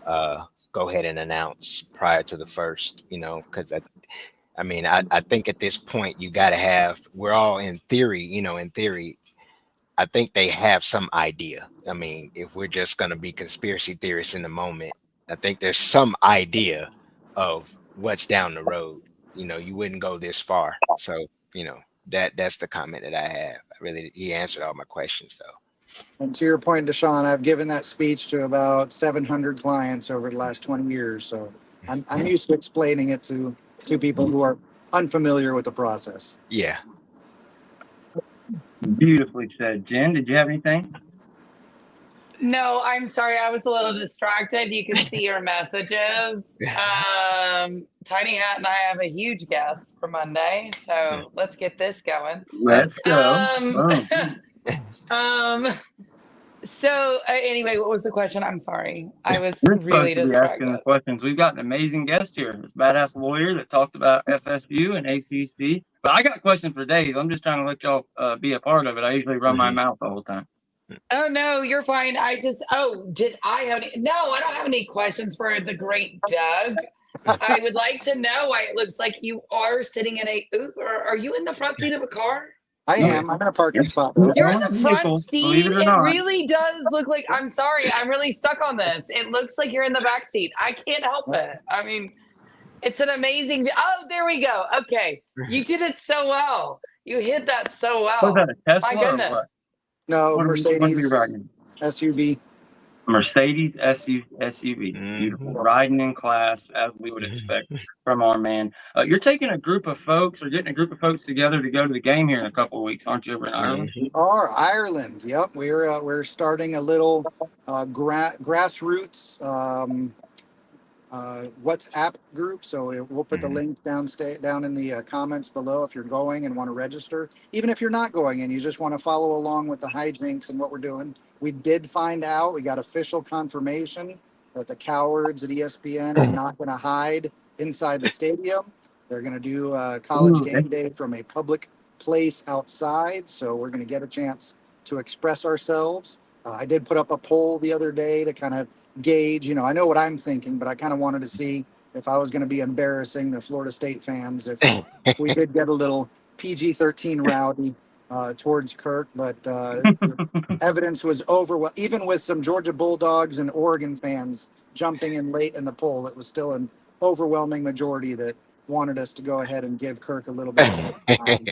go ahead and announce prior to the first, you know, because I mean, I think at this point you got to have, we're all in theory, you know, in theory, I think they have some idea. I mean, if we're just going to be conspiracy theorists in the moment, I think there's some idea of what's down the road. You know, you wouldn't go this far. So, you know, that's the comment that I have. He answered all my questions though. And to your point, Deshawn, I've given that speech to about 700 clients over the last 20 years. So I'm used to explaining it to people who are unfamiliar with the process. Yeah. Beautifully said. Jen, did you have anything? No, I'm sorry. I was a little distracted. You can see your messages. Tiny Hat and I have a huge guest for Monday. So let's get this going. Let's go. So anyway, what was the question? I'm sorry. I was We're really supposed to be distracted. asking the questions. We've got an amazing guest here, this badass lawyer that talked about FSU and ACC. But I got a question for Dave. I'm just trying to let y'all be a part of it. I usually run my mouth the whole time. Oh no, you're fine. Did I have any? No, I don't have any questions for the great Doug. I would like to know why it looks like you are sitting in a Uber. Are you in the front seat of a car? I am. I'm in a parking spot. You're in the front Believe seat. it or It not. really does look like, I'm sorry, I'm really stuck on this. It looks like you're in the back seat. I can't help it. I mean, it's an amazing. Oh, there we go. Okay. You did it so well. You hit that so well. Was that a Tesla My goodness. or what? No, What are we Mercedes riding? SUV. Mercedes SUV. Beautiful. Riding in class, as we would expect from our man. You're taking a group of folks or getting a group of folks together to go to the game here in a couple of weeks, aren't you, over in Ireland? Or Ireland. Yep. We're starting a little grassroots WhatsApp group. So we'll put the link down in the comments below if you're going and want to register. Even if you're not going and you just want to follow along with the hijinks and what we're doing. We did find out, we got official confirmation that the cowards at ESPN are not going to hide inside the stadium. They're going to do college game day from a public place outside. So we're going to get a chance to express ourselves. I did put up a poll the other day to kind of gauge, you know, I know what I'm thinking, but I kind of wanted to see if I was going to be embarrassing the Florida State fans if we did get a little PG-13 rowdy towards Kirk, but evidence was overwhelming. Even with some Georgia Bulldogs and Oregon fans jumping in late in the poll, it was still an overwhelming majority that wanted us to go ahead and give Kirk a little bit of time.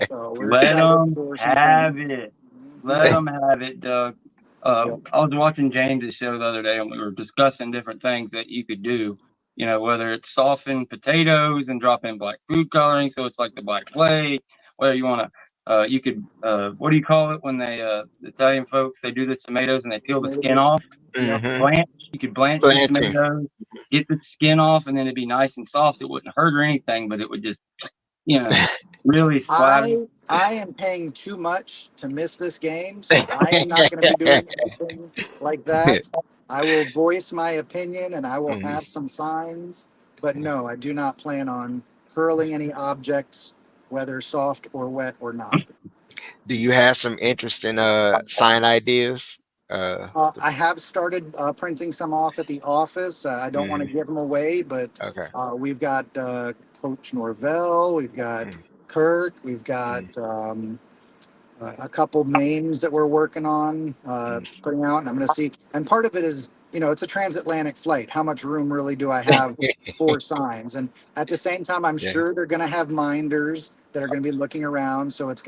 So we're Let excited them for some have fans. it. Let them have it, Doug. I was watching James's show the other day and we were discussing different things that you could do, you know, whether it's soften potatoes and drop in black food coloring so it's like the black plague, whether you want to, you could, what do you call it when they, the Italian folks, they do the tomatoes and they peel the skin off? Blanch. You could blanch the tomatoes, get the skin off, and then it'd be nice and soft. It wouldn't hurt or anything, but it would just, you know, really splattered. I am paying too much to miss this game, so I am not going to be doing anything like that. I will voice my opinion and I will have some signs, but no, I do not plan on hurling any objects, whether soft or wet or not. Do you have some interesting sign ideas? I have started printing some off at the office. I don't want to give them away, but Okay. we've got Coach Norvell, we've got Kirk, we've got a couple names that we're working on putting out, and I'm going to see. And part of it is, it's a transatlantic flight. How much room really do I have for signs? And at the same time, I'm sure they're going to have minders that are going to be looking around. So it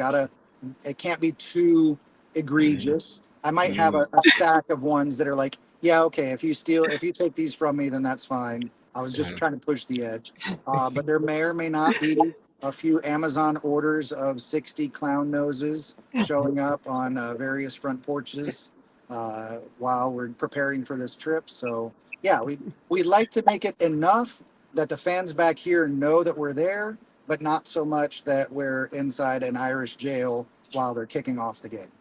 can't be too egregious. I might have a stack of ones that are like, yeah, okay, if you take these from me, then that's fine. I was just trying to push the edge. But there may or may not be a few Amazon orders of 60 clown noses showing up on various front porches while we're preparing for this trip. So yeah, we'd like to make it enough that the fans back here know that we're there, but not so much that we're inside an Irish jail while they're kicking off the game.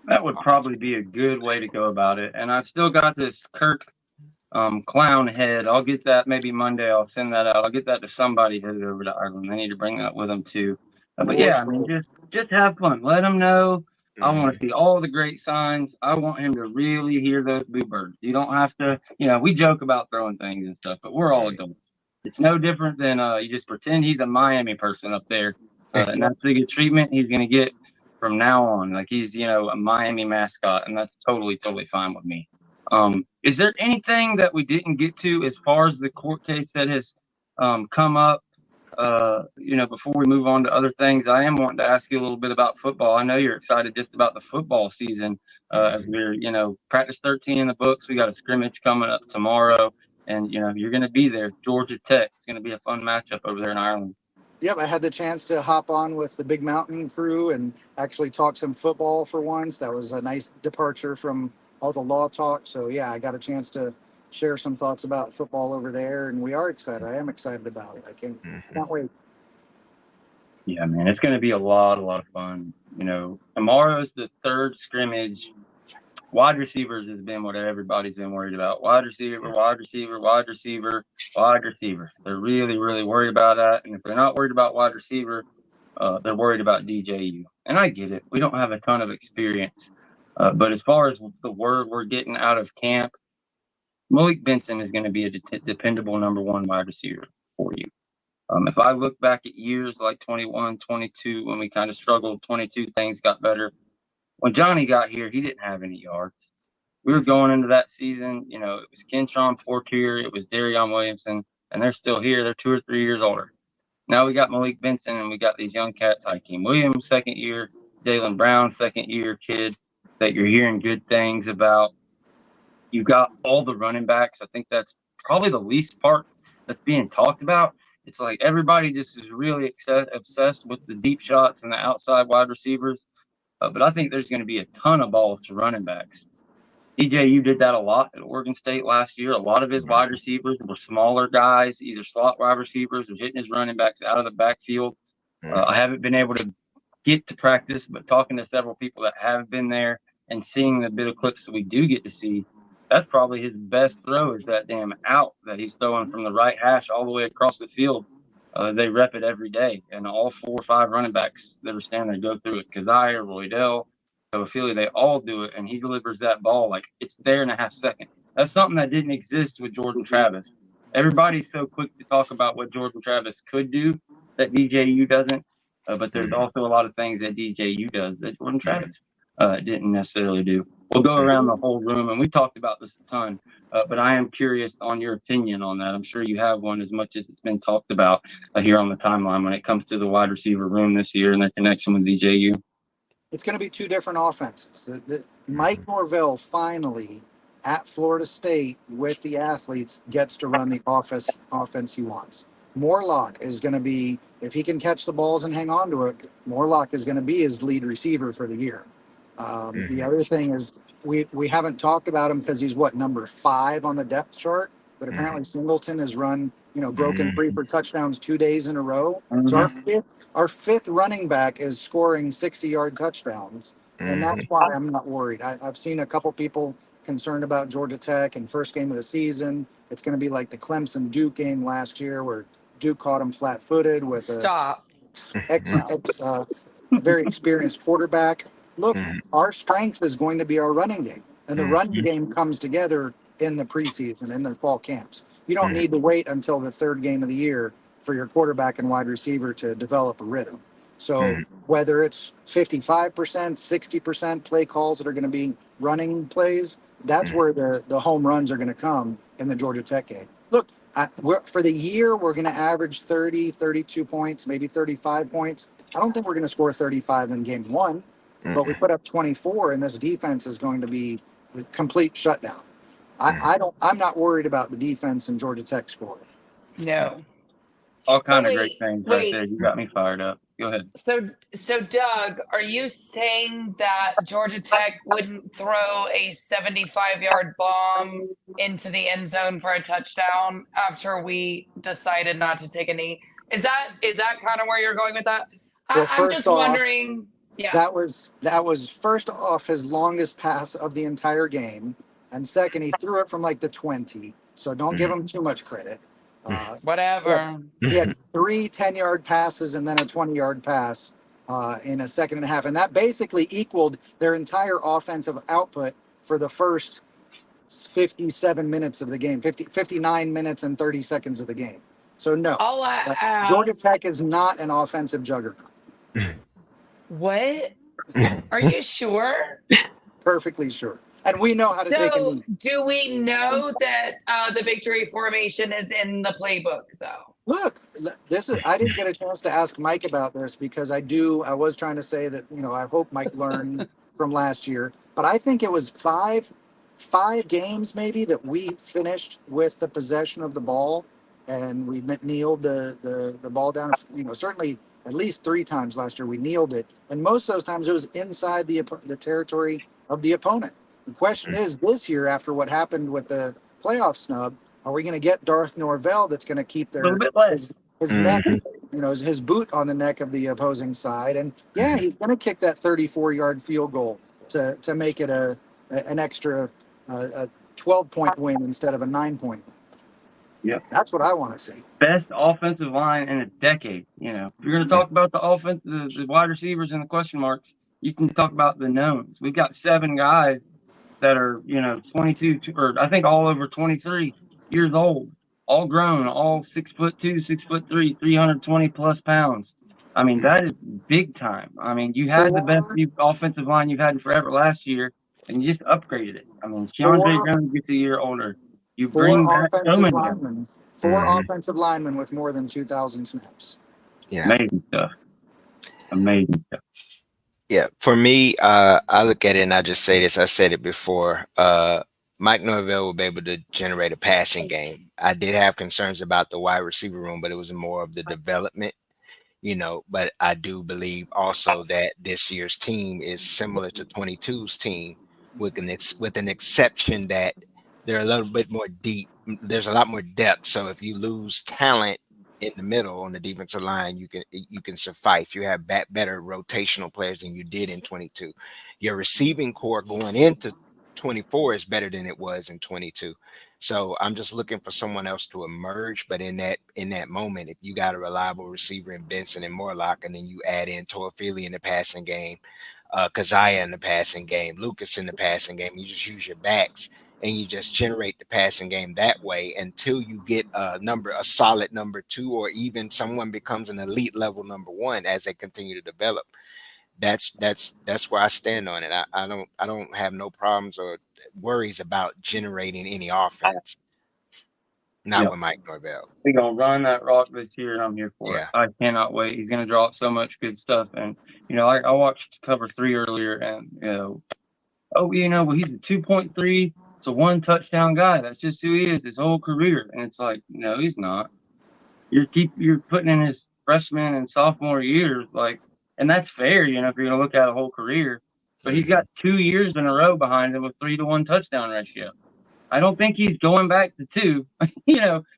That would probably be a good way to go about it. And I've still got this Kirk clown head. I'll get that maybe Monday. I'll send that out. I'll get that to somebody headed over to Ireland. They need to bring that with them too. But yeah, I mean, just have fun. Let them know. I want to see all the great signs. I want him to really hear those boo birds. You don't have to, we joke about throwing things and stuff, but we're all adults. It's no different than you just pretend he's a Miami person up there. And that's the good treatment he's going to get from now on. Like he's, a Miami mascot, and that's totally, totally fine with me. Is there anything that we didn't get to as far as the court case that has come up? Before we move on to other things, I am wanting to ask you a little bit about football. I know you're excited just about the football season as we're, practice 13 in the books. We got a scrimmage coming up tomorrow, and, you're going to be there. Georgia Tech. It's going to be a fun matchup over there in Ireland. Yep, I had the chance to hop on with the Big Mountain crew and actually talk some football for once. That was a nice departure from all the law talk. So yeah, I got a chance to share some thoughts about football over there, and we are excited. I am excited about it. I can't wait. Yeah, man, it's going to be a lot of fun. Tomorrow's the third scrimmage. Wide receivers has been what everybody's been worried about. Wide receiver. They're really, really worried about that. And if they're not worried about wide receiver, they're worried about DJU. And I get it. We don't have a ton of experience. But as far as the word we're getting out of camp, Malik Benson is going to be a dependable number one wide receiver for you. If I look back at years like 21, 22, when we kind of struggled, 22, things got better. When Johnny got here, he didn't have any yards. We were going into that season, it was Kentron Fortier, it was Darion Williamson, and they're still here. They're 2 or 3 years older. Now we got Malik Benson, and we got these young cats, Hakeem Williams, second year, Jalen Brown, second year kid that you're hearing good things about. You got all the running backs. I think that's probably the least part that's being talked about. It's like everybody just is really obsessed with the deep shots and the outside wide receivers. But I think there's going to be a ton of balls to running backs. DJU did that a lot at Oregon State last year. A lot of his wide receivers were smaller guys, either slot wide receivers or hitting his running backs out of the backfield. I haven't been able to get to practice, but talking to several people that have been there and seeing the bit of clips that we do get to see, that's probably his best throw is that damn out that he's throwing from the right hash all the way across the field. They rep it every day, and all 4 or 5 running backs that are standing there go through it. Keziah, Roydell, Philly, they all do it, and he delivers that ball like it's there in a half second. That's something that didn't exist with Jordan Travis. Everybody's so quick to talk about what Jordan Travis could do that DJU doesn't, but there's also a lot of things that DJU does that Jordan Travis didn't necessarily do. We'll go around the whole room, and we talked about this a ton, but I am curious on your opinion on that. I'm sure you have one as much as it's been talked about here on the timeline when it comes to the wide receiver room this year and their connection with DJU. It's going to be 2 different offenses. Mike Norvell finally at Florida State with the athletes gets to run the offense he wants. Morlock is going to be, if he can catch the balls and hang on to it, Morlock is going to be his lead receiver for the year. The other thing is we haven't talked about him because he's number 5 on the depth chart, but apparently Singleton has run broken free for touchdowns 2 days in a row. So Mhm. our fifth running back is scoring 60-yard touchdowns, and that's why I'm not worried. I've seen a couple people concerned about Georgia Tech and first game of the season. It's going to be like the Clemson Duke game last year, where Duke caught him flat-footed with a Stop. very experienced quarterback. Look, our strength is going to be our running game, and the running game comes together in the preseason, in the fall camps. You don't need to wait until the third game of the year for your quarterback and wide receiver to develop a rhythm. So whether it's 55%, 60% play calls that are going to be running plays, that's where the home runs are going to come in the Georgia Tech game. Look, for the year, we're going to average 30, 32 points, maybe 35 points. I don't think we're going to score 35 in game one, but we put up 24, and this defense is going to be the complete shutdown. I'm not worried about the defense in Georgia Tech scoring. No. All kind Oh, of great things right there. You got me fired up. Go ahead. So Doug, are you saying that Georgia Tech wouldn't throw a 75-yard bomb into the end zone for a touchdown after we decided not to take a knee? Is that kind of where you're going with that? Well, I'm just wondering. Yeah. That was first off his longest pass of the entire game, and second, he threw it from like the 20. So don't give him too much credit. Whatever. He had 3 10-yard passes and then a 20-yard pass in a second and a half, and that basically equaled their entire offensive output for the first 57 minutes of the game, 59 minutes and 30 seconds of the game. So no, All I ask, Georgia Tech is not an offensive juggernaut. What? Are you sure? Perfectly sure. And we know how to take a So knee. do we know that the victory formation is in the playbook, though? Look, I didn't get a chance to ask Mike about this because I was trying to say that, I hope Mike learned from last year, but I think it was five games maybe that we finished with the possession of the ball, and we kneeled the ball down, certainly at least 3 times last year we kneeled it. And most of those times it was inside the territory of the opponent. The question is, this year, after what happened with the playoff snub, are we going to get Darth Norvell that's going to keep A little bit less. his neck, his boot on the neck of the opposing side? And yeah, he's going to kick that 34-yard field goal to make it an extra 12-point win instead of a 9-point win. Yep. That's what I want to see. Best offensive line in a decade. If you're going to talk about the offense, the wide receivers and the question marks, you can talk about the knowns. We've got 7 guys that are, 22, or I think all over 23 years old, all grown, all 6'2", 6'3", 320 plus pounds. I mean, that is big time. I mean, you had the best offensive line you've had in forever last year, and you just upgraded it. I mean, Keandre Jones gets a year older. You bring back so many linemen. 4 offensive linemen with more than 2,000 snaps. Yeah. Amazing stuff. Amazing stuff. Yeah, for me, I look at it and I just say this. I said it before. Mike Norvell will be able to generate a passing game. I did have concerns about the wide receiver room, but it was more of the development, But I do believe also that this year's team is similar to 22's team, with an exception that they're a little bit more deep. There's a lot more depth. So if you lose talent in the middle on the defensive line, you can suffice. You have better rotational players than you did in 22. Your receiving core going into 24 is better than it was in 22. So I'm just looking for someone else to emerge. But in that moment, if you got a reliable receiver in Benson and Morlock, and then you add in Toafili in the passing game, Keziah in the passing game, Lucas in the passing game, you just use your backs and you just generate the passing game that way until you get a solid number 2, or even someone becomes an elite level number 1 as they continue to develop. That's where I stand on it. I don't have no problems or worries about generating any offense. Not with Mike Norvell. We're gonna run that rock this year, and I'm here for it. Yeah. I cannot wait. He's gonna drop so much good stuff. And I watched cover 3 earlier, and well, he's a 2.3, so 1 touchdown guy. That's just who he is his whole career. And it's like, no, he's not. You're putting in his freshman and sophomore years, and that's fair, if you're gonna look at a whole career. But he's got 2 years in a row behind him with 3-to-1 touchdown ratio. I don't think he's going back to 2.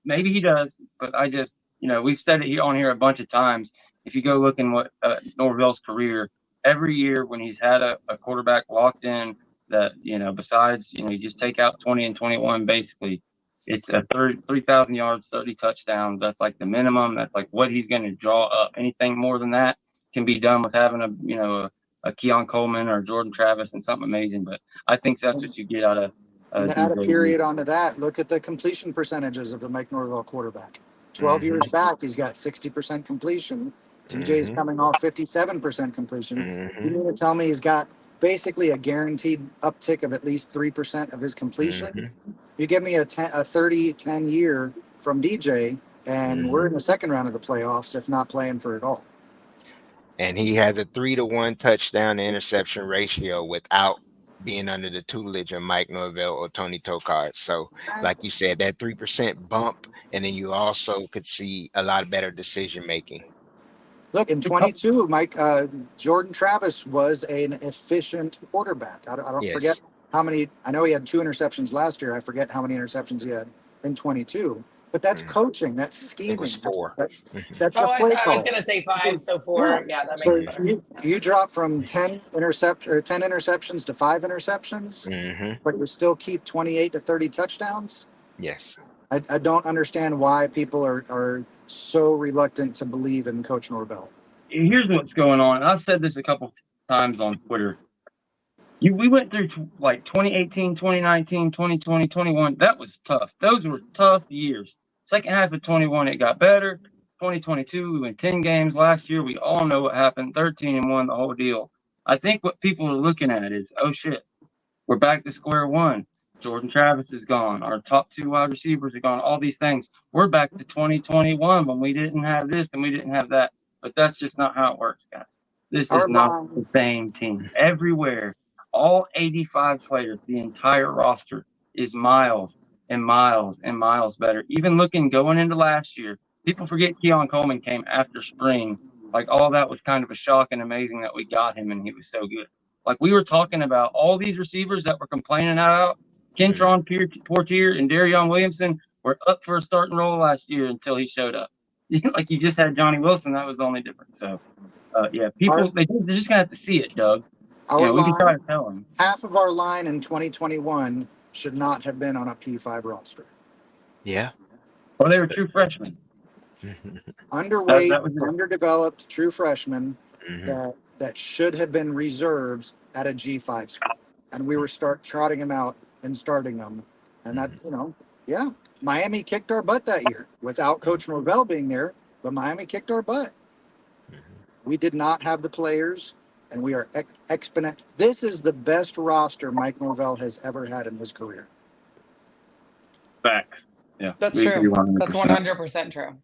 Maybe he does, but I just, we've said it on here a bunch of times. If you go look in what Norvell's career, every year when he's had a quarterback locked in that, besides, you just take out 20 and 21, basically, it's a 3,000 yards, 30 touchdowns. That's like the minimum. That's like what he's going to draw up. Anything more than that can be done with having a Keon Coleman or Jordan Travis and something amazing. But I think that's what you get out of. And to add a period onto that, look at the completion percentages of the Mike Norvell quarterback. 12 years back, he's got 60% completion. TJ's coming off 57% completion. You mean to tell me he's got basically a guaranteed uptick of at least 3% of his completion? You give me a 30-10 year from DJ, and we're in the second round of the playoffs, if not playing for it all. And he has a 3-to-1 touchdown to interception ratio without being under the tutelage of Mike Norvell or Tony Tokar. So like you said, that 3% bump, and then you also could see a lot better decision making. Look, in 22, Jordan Travis was an efficient quarterback. I don't forget how many. I know he had 2 interceptions last year. I forget how many interceptions he had in 22. But that's coaching. That's scheming. It was 4. That's I call. was going to say 5, so 4. Yeah, that makes sense. You drop from 10 interceptions to 5 interceptions, but you still keep 28 to 30 touchdowns. Yes. I don't understand why people are so reluctant to believe in Coach Norvell. Here's what's going on. I've said this a couple times on Twitter. We went through like 2018, 2019, 2020, 21. That was tough. Those were tough years. Second half of 21, it got better. 2022, we went 10 games last year. We all know what happened. 13-1, the whole deal. I think what people are looking at is, oh shit, we're back to square one. Jordan Travis is gone. Our top 2 wide receivers are gone. All these things. We're back to 2021 when we didn't have this and we didn't have that. But that's just not how it works, guys. This is not the same team. Everywhere, all 85 players, the entire roster is miles and miles and miles better. Even going into last year, people forget Keon Coleman came after spring. Like, all that was kind of a shock and amazing that we got him and he was so good. Like, we were talking about all these receivers that were complaining about. Kentron Portier and Darion Williamson were up for a starting role last year until he showed up. Like, you just had Johnny Wilson. That was the only difference. So, people, they're just going to have to see it, Doug. We can try to tell them. Half of our line in 2021 should not have been on a P5 roster. Yeah. Well, they were true freshmen. Underweight, underdeveloped true freshmen that should have been reserves at a G5 school. And we were trotting them out and starting them. And that, Miami kicked our butt that year without Coach Norvell being there, but Miami kicked our butt. We did not have the players, and we are exponent. This is the best roster Mike Norvell has ever had in his career. Facts. Yeah. That's true. That's 100% true.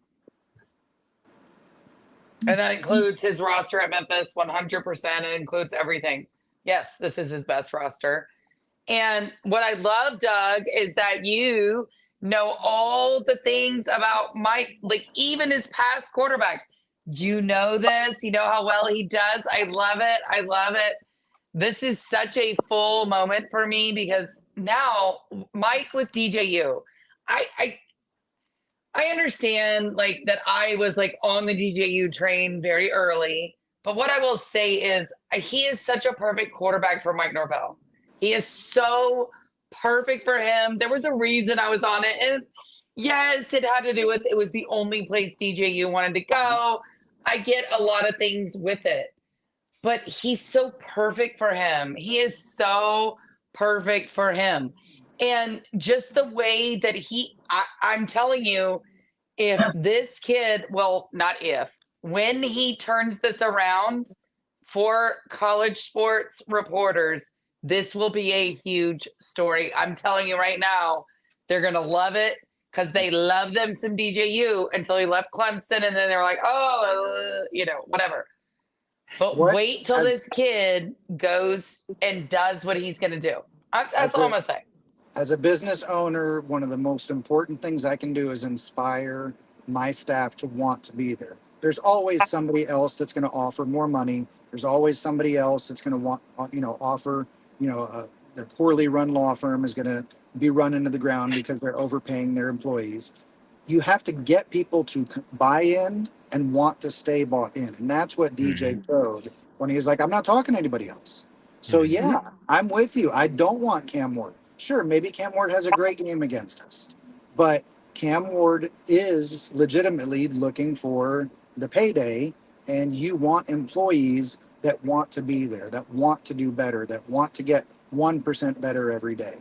And that includes his roster at Memphis, 100%. It includes everything. Yes, this is his best roster. And what I love, Doug, is that you know all the things about Mike, like even his past quarterbacks. You know this. You know how well he does. I love it. I love it. This is such a full moment for me because now Mike with DJU, I understand like that I was like on the DJU train very early, but what I will say is he is such a perfect quarterback for Mike Norvell. He is so perfect for him. There was a reason I was on it. And yes, it had to do with it was the only place DJU wanted to go. I get a lot of things with it, but he's so perfect for him. He is so perfect for him. And just the way that I'm telling you, if this kid, well, not if, when he turns this around for college sports reporters, this will be a huge story. I'm telling you right now, they're going to love it because they love them some DJU until he left Clemson. And then they're like, whatever. But wait till this kid goes and does what he's going to do. That's all I'm going to say. As a business owner, one of the most important things I can do is inspire my staff to want to be there. There's always somebody else that's going to offer more money. There's always somebody else that's going to offer, the poorly run law firm is going to be run into the ground because they're overpaying their employees. You have to get people to buy in and want to stay bought in. And that's what DJ showed when he was like, I'm not talking to anybody else. So yeah, I'm with you. I don't want Cam Ward. Sure, maybe Cam Ward has a great game against us, but Cam Ward is legitimately looking for the payday, and you want employees that want to be there, that want to do better, that want to get 1% better every day.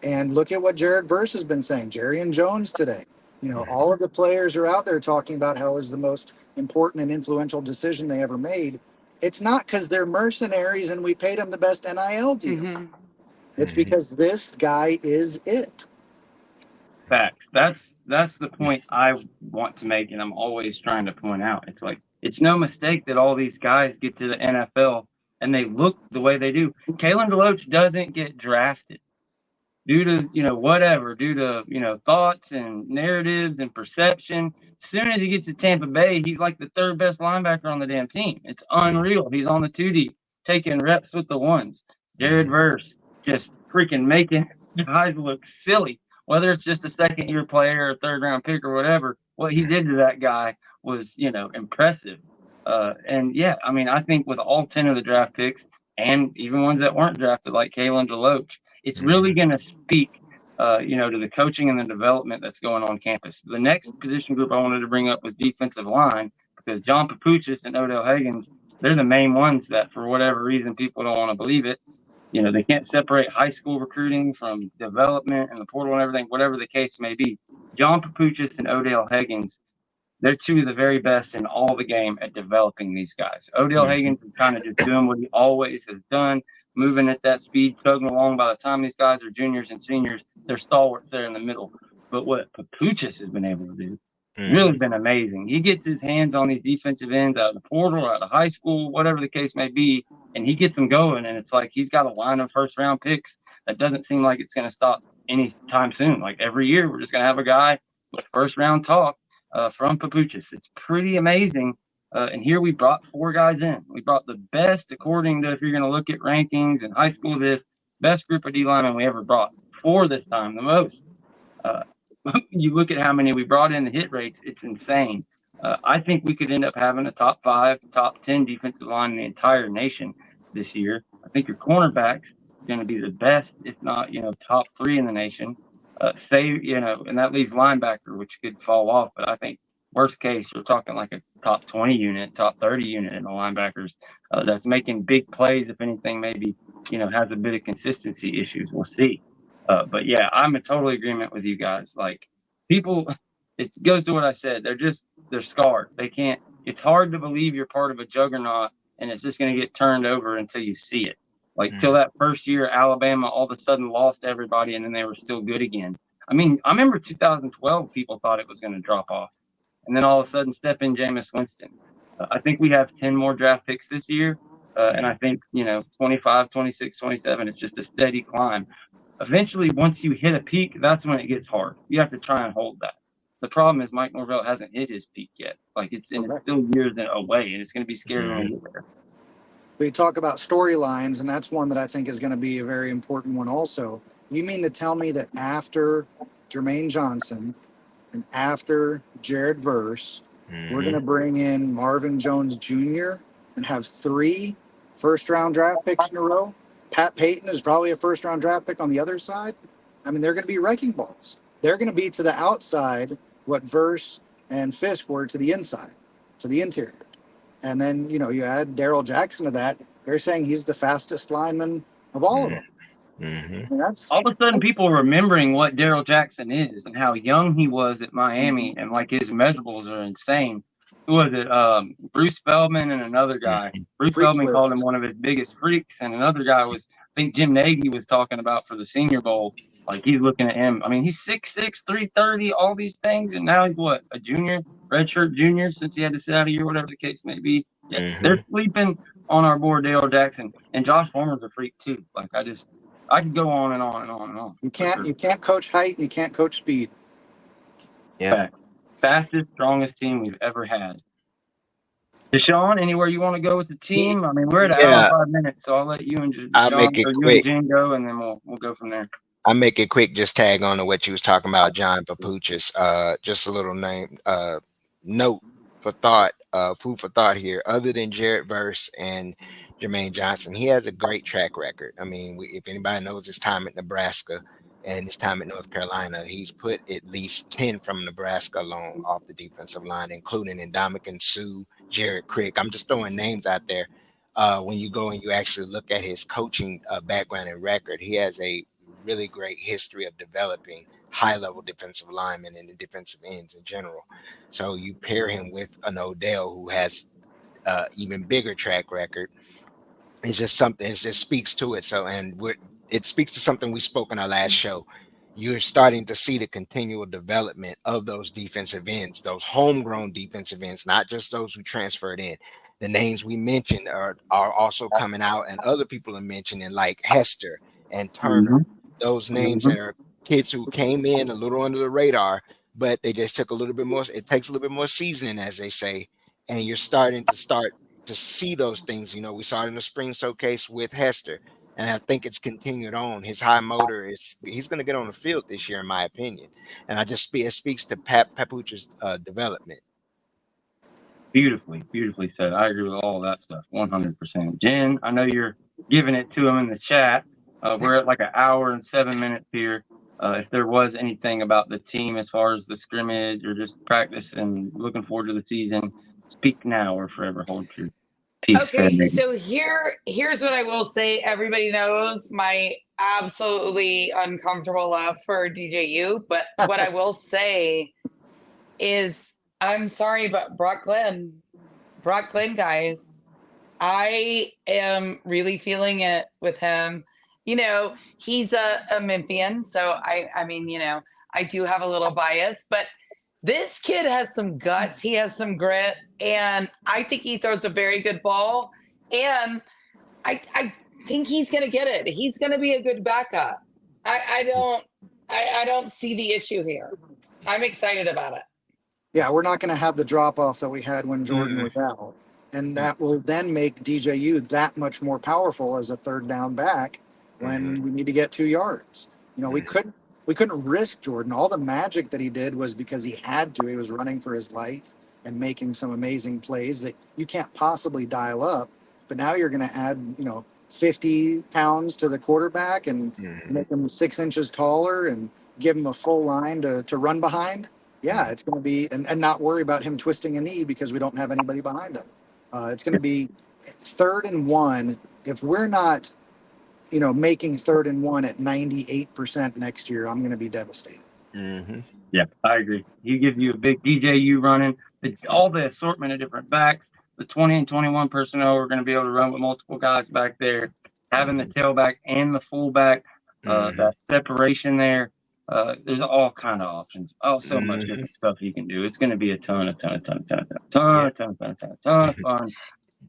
And look at what Jared Verse has been saying, Jerry and Jones today. You know, all of the players are out there talking about how it was the most important and influential decision they ever made. It's not because they're mercenaries and we paid them the best NIL deal. It's because this guy is it. Facts. That's the point I want to make, and I'm always trying to point out. It's like, it's no mistake that all these guys get to the NFL and they look the way they do. Kalen DeLoach doesn't get drafted due to, whatever, due to, thoughts and narratives and perception. As soon as he gets to Tampa Bay, he's like the third best linebacker on the damn team. It's unreal. He's on the 2D, taking reps with the ones. Jared Verse just freaking making guys look silly. Whether it's just a second-year player or third-round pick or whatever, what he did to that guy was, impressive. And yeah, I mean, I think with all 10 of the draft picks and even ones that weren't drafted, like Kalen DeLoach, it's really going to speak, to the coaching and the development that's going on campus. The next position group I wanted to bring up was defensive line, because John Papuchis and Odell Higgins, they're the main ones that, for whatever reason, people don't want to believe it. They can't separate high school recruiting from development and the portal and everything, whatever the case may be. John Papuchis and Odell Higgins, they're two of the very best in all the game at developing these guys. Odell Higgins is kind of just doing what he always has done, moving at that speed, chugging along. By the time these guys are juniors and seniors, they're stalwarts there in the middle. But what Papuchis has been able to do, really been amazing. He gets his hands on these defensive ends out of the portal, out of high school, whatever the case may be, and he gets them going. And it's like he's got a line of first-round picks that doesn't seem like it's going to stop anytime soon. Like every year, we're just going to have a guy with first-round talk from Papuchis. It's pretty amazing. And here we brought 4 guys in. We brought the best, according to, if you're going to look at rankings in high school, best group of D linemen we ever brought. 4 this time, the most. You look at how many we brought in, the hit rates, it's insane. I think we could end up having a top 5, top 10 defensive line in the entire nation this year. I think your cornerbacks are going to be the best, if not, top 3 in the nation. And that leaves linebacker, which could fall off. But I think worst case, we're talking like a top 20 unit, top 30 unit in the linebackers that's making big plays. If anything, maybe, has a bit of consistency issues. We'll see. But yeah, I'm in total agreement with you guys. Like, people, it goes to what I said. They're scarred. They can't, it's hard to believe you're part of a juggernaut and it's just going to get turned over until you see it. Like, till that first year, Alabama all of a sudden lost everybody and then they were still good again. I mean, I remember 2012, people thought it was going to drop off. And then all of a sudden, step in Jameis Winston. I think we have 10 more draft picks this year. And I think, 25, 26, 27, it's just a steady climb. Eventually, once you hit a peak, that's when it gets hard. You have to try and hold that. The problem is Mike Norvell hasn't hit his peak yet. Like, it's still years away, and it's going to be scary when we get there. We talk about storylines, and that's one that I think is going to be a very important one also. You mean to tell me that after Jermaine Johnson and after Jared Verse, we're going to bring in Marvin Jones Jr. and have 3 first-round draft picks in a row? Pat Payton is probably a first-round draft pick on the other side. I mean, they're going to be wrecking balls. They're going to be to the outside what Verse and Fisk were to the inside, to the interior. And then, you add Darrell Jackson to that. They're saying he's the fastest lineman of all of them. I mean, all of a sudden, people are remembering what Darrell Jackson is and how young he was at Miami, and like his measurables are insane. Who was it? Bruce Feldman and another guy. Bruce Feldman called him one of his biggest freaks, and another guy was, I think Jim Nagy was talking about for the Senior Bowl. Like, he's looking at him. I mean, he's 6'6", 330, all these things, and now he's what, a junior, redshirt junior, since he had to sit out a year, whatever the case may be. Yeah, they're sleeping on our board, Darrell Jackson, and Josh Former's a freak too. Like, I could go on and on and on and on. You can't coach height and you can't coach speed. Yeah. Fastest, strongest team we've ever had. Deshawn, anywhere you want to go with the team? I mean, we're at an hour and 5 minutes, so I'll let you and I'll make it quick. You and Jen go, and then we'll go from there. I make it quick, just tag on to what you was talking about, John Papuchis. Just a little note for thought, food for thought here. Other than Jared Verse and Jermaine Johnson, he has a great track record. I mean, if anybody knows his time at Nebraska and his time at North Carolina, he's put at least 10 from Nebraska alone off the defensive line, including Ndamukong Suh, Jared Crick. I'm just throwing names out there. When you go and you actually look at his coaching background and record, he has a really great history of developing high-level defensive linemen and the defensive ends in general. So you pair him with an Odell who has even bigger track record. It's just something. It just speaks to it. So, it speaks to something we spoke in our last show. You're starting to see the continual development of those defensive ends, those homegrown defensive ends, not just those who transferred in. The names we mentioned are also coming out, and other people are mentioning, like Hester and Turner. Those names that are kids who came in a little under the radar, but they just took a little bit more. It takes a little bit more seasoning, as they say, and you're starting to see those things. You know, we saw it in the spring showcase with Hester, and I think it's continued on. His high motor he's going to get on the field this year, in my opinion, and it speaks to Papuch's development. Beautifully said. I agree with all that stuff, 100%. Jen, I know you're giving it to him in the chat. We're at like an hour and 7 minutes here. If there was anything about the team as far as the scrimmage or just practice and looking forward to the season, speak now or forever hold your peace. Okay, so here's what I will say. Everybody knows my absolutely uncomfortable love for DJU, but what I will say is I'm sorry, but Brock Glenn, guys, I am really feeling it with him. You know, he's a Memphian, so I mean, you know, I do have a little bias, but this kid has some guts. He has some grit, and I think he throws a very good ball. And I think he's going to get it. He's going to be a good backup. I don't see the issue here. I'm excited about it. Yeah, we're not going to have the drop off that we had when Jordan was out, and that will then make DJU that much more powerful as a third down back when we need to get 2 yards. You know, we couldn't risk Jordan. All the magic that he did was because he had to. He was running for his life and making some amazing plays that you can't possibly dial up. But now you're going to add, 50 pounds to the quarterback and make him 6 inches taller and give him a full line to run behind. Yeah, it's going to be, and not worry about him twisting a knee because we don't have anybody behind him. It's going to be 3rd and 1. If we're not, making 3rd and 1 at 98% next year, I'm going to be devastated. Yeah, I agree. He gives you a big DJU running, all the assortment of different backs. The 20 and 21 personnel are going to be able to run with multiple guys back there. Having the tailback and the fullback, that separation there. There's all kind of options. Oh, so much different stuff you can do. It's going to be a ton of fun.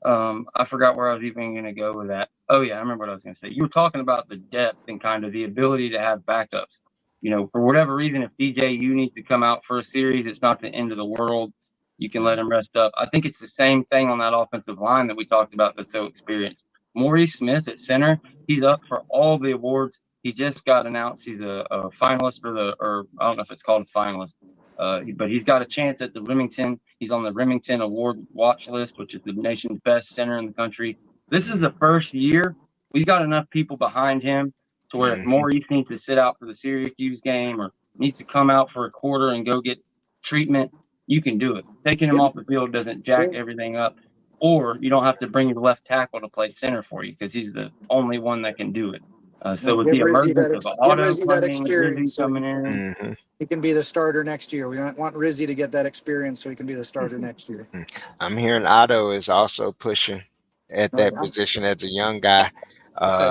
I forgot where I was even going to go with that. Oh yeah, I remember what I was going to say. You were talking about the depth and kind of the ability to have backups. For whatever reason, if DJU needs to come out for a series, it's not the end of the world. You can let him rest up. I think it's the same thing on that offensive line that we talked about that's so experienced. Maurice Smith at center, he's up for all the awards. He just got announced. He's a finalist or I don't know if it's called a finalist, but he's got a chance at the Remington. He's on the Remington Award watch list, which is the nation's best center in the country. This is the first year we've got enough people behind him to where if Maurice needs to sit out for the Syracuse game or needs to come out for a quarter and go get treatment, you can do it. Taking him off the field doesn't jack everything up, or you don't have to bring your left tackle to play center for you because he's the only one that can do it. So with the emergence of Auto playing, Rizzy coming in, he can be the starter next year. We don't want Rizzy to get that experience so he can be the starter next year. I'm hearing Otto is also pushing at that position as a young guy.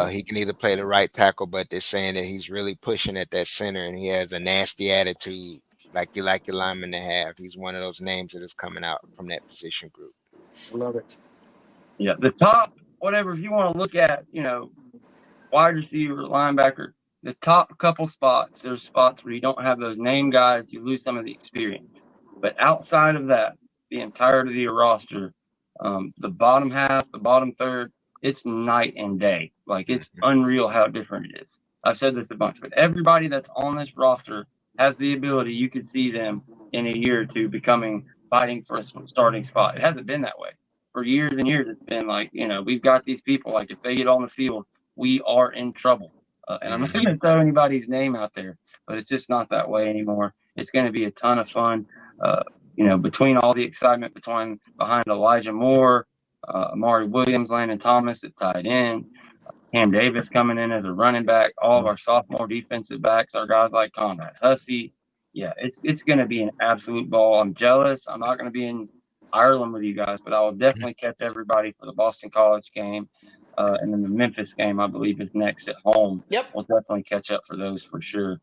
He can either play the right tackle, but they're saying that he's really pushing at that center, and he has a nasty attitude like you like your lineman to have. He's one of those names that is coming out from that position group. Love it. Yeah, the top, whatever, if you want to look at, wide receiver, linebacker, the top couple spots, there's spots where you don't have those name guys, you lose some of the experience. But outside of that, the entirety of your roster, the bottom half, the bottom third, it's night and day. Like, it's unreal how different it is. I've said this a bunch, but everybody that's on this roster has the ability. You could see them in a year or two fighting for a starting spot. It hasn't been that way for years and years. It's been like, we've got these people, like if they get on the field, we are in trouble. And I'm not going to throw anybody's name out there, but it's just not that way anymore. It's going to be a ton of fun. Between all the excitement behind Elijah Moore, Amari Williams, Landon Thomas at tight end, Cam Davis coming in as a running back, all of our sophomore defensive backs, our guys like Conrad Hussey. Yeah, it's going to be an absolute ball. I'm jealous. I'm not going to be in Ireland with you guys, but I will definitely catch everybody for the Boston College game. And then the Memphis game, I believe, is next at home. Yep. We'll definitely catch up for those for sure.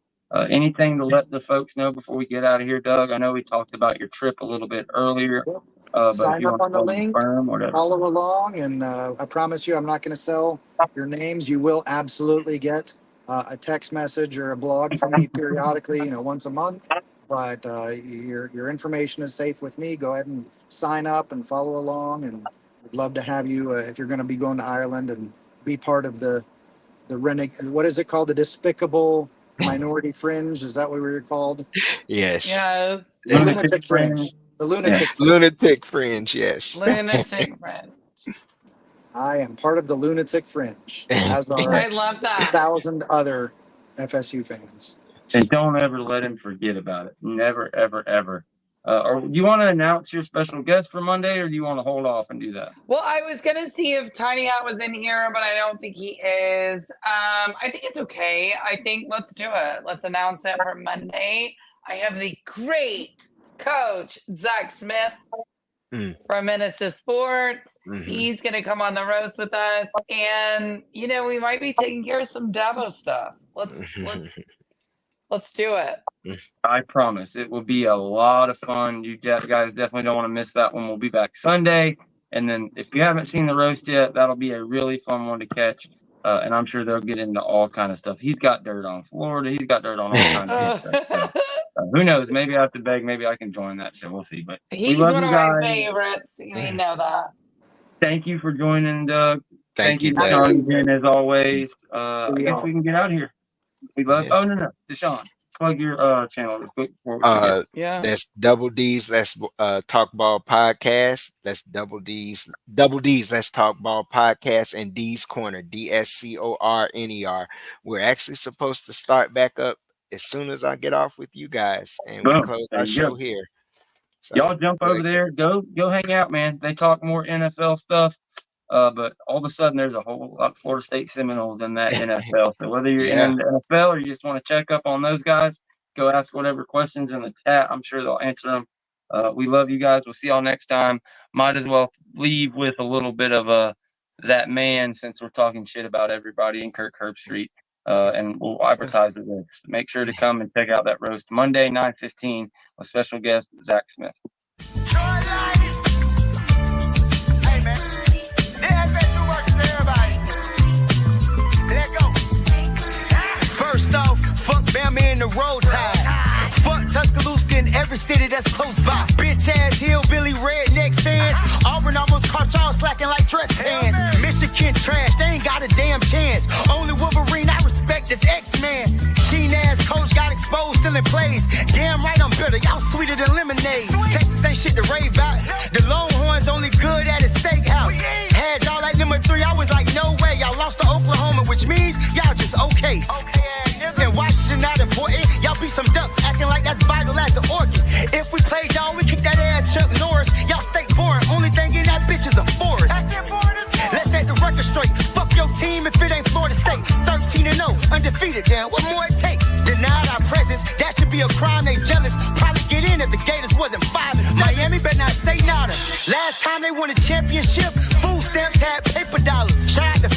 Anything to let the folks know before we get out of here, Doug? I know we talked about your trip a little bit earlier. But sign up on the link, confirm, follow along, and I promise you I'm not going to sell your names. You will absolutely get a text message or a blog from me periodically, once a month. But your information is safe with me. Go ahead and sign up and follow along, and we'd love to have you if you're going to be going to Ireland and be part of the Renegade. What is it called? The Despicable Minority Fringe? Is that what we were called? Yes. Yes. The Lunatic Fringe. The Lunatic Fringe. Lunatic Fringe, yes. Lunatic Fringe. I am part of the Lunatic Fringe, as are I love that. 1,000 other FSU fans. And don't ever let him forget about it. Never, ever, ever. Or do you want to announce your special guest for Monday, or do you want to hold off and do that? Well, I was going to see if Tiny Hat was in here, but I don't think he is. I think it's okay. I think let's do it. Let's announce it for Monday. I have the great coach, Zach Smith from Minnesota Sports. He's going to come on the roast with us. And, we might be taking care of some Davo stuff. Let's do it. I promise it will be a lot of fun. You guys definitely don't want to miss that one. We'll be back Sunday. And then if you haven't seen the roast yet, that'll be a really fun one to catch. And I'm sure they'll get into all kind of stuff. He's got dirt on Florida. He's got dirt on all kinds of stuff. So, who knows? Maybe I have to beg. Maybe I can join that show. We'll see. But he's one of my favorites. We know that. Thank you for joining, Doug. Thank you, Deshawn, again, as always. I guess we can get out of here. We love. Yes. Oh no, Deshawn, plug your channel real quick. Yeah. That's Double D's. Let's Talk Ball Podcast. That's Double D's. Let's Talk Ball Podcast and D's Corner. DSCORNER. We're actually supposed to start back up as soon as I get off with you guys, and we close our show here. So, y'all jump over there. Go hang out, man. They talk more NFL stuff. But all of a sudden, there's a whole lot of Florida State Seminoles in that NFL. So whether you're in the NFL or you just want to check up on those guys, go ask whatever questions in the chat. I'm sure they'll answer them. We love you guys. We'll see y'all next time. Might as well leave with a little bit of that man, since we're talking shit about everybody in Herbstreit. And we'll advertise it. Make sure to come and check out that roast Monday, 9:15, with special guest Zach Smith. First off, fuck Bama in the road tide. Fuck Tuscaloosa in every city that's close by. Bitch ass hillbilly redneck fans. Auburn almost caught y'all slacking like dress pants. Michigan trash, they ain't got a damn chance. Only Wolverine I respect is X-Man. Sheen ass coach got exposed, still in plays. Damn right I'm bitter, y'all sweeter than lemonade. Texas ain't shit to rave about. The Longhorns only good at a steakhouse. Had y'all like number 3, I was like, no way. Y'all lost to Oklahoma, which means y'all just okay. And Washington not important. Y'all be some ducks acting like that's vital as an organ. If we played y'all, we kick that ass Chuck Norris. Y'all stay boring. Only thing in that bitch is a forest. Let's set the record straight. Fuck your team if it ain't Florida State. 13-0, undefeated. Damn, what more it take? Denied our presence. That should be a crime. They jealous. Probably get in if the Gators wasn't 5. Miami better not say nada. Last time they won a championship, food stamps had paper dollars. Shout out to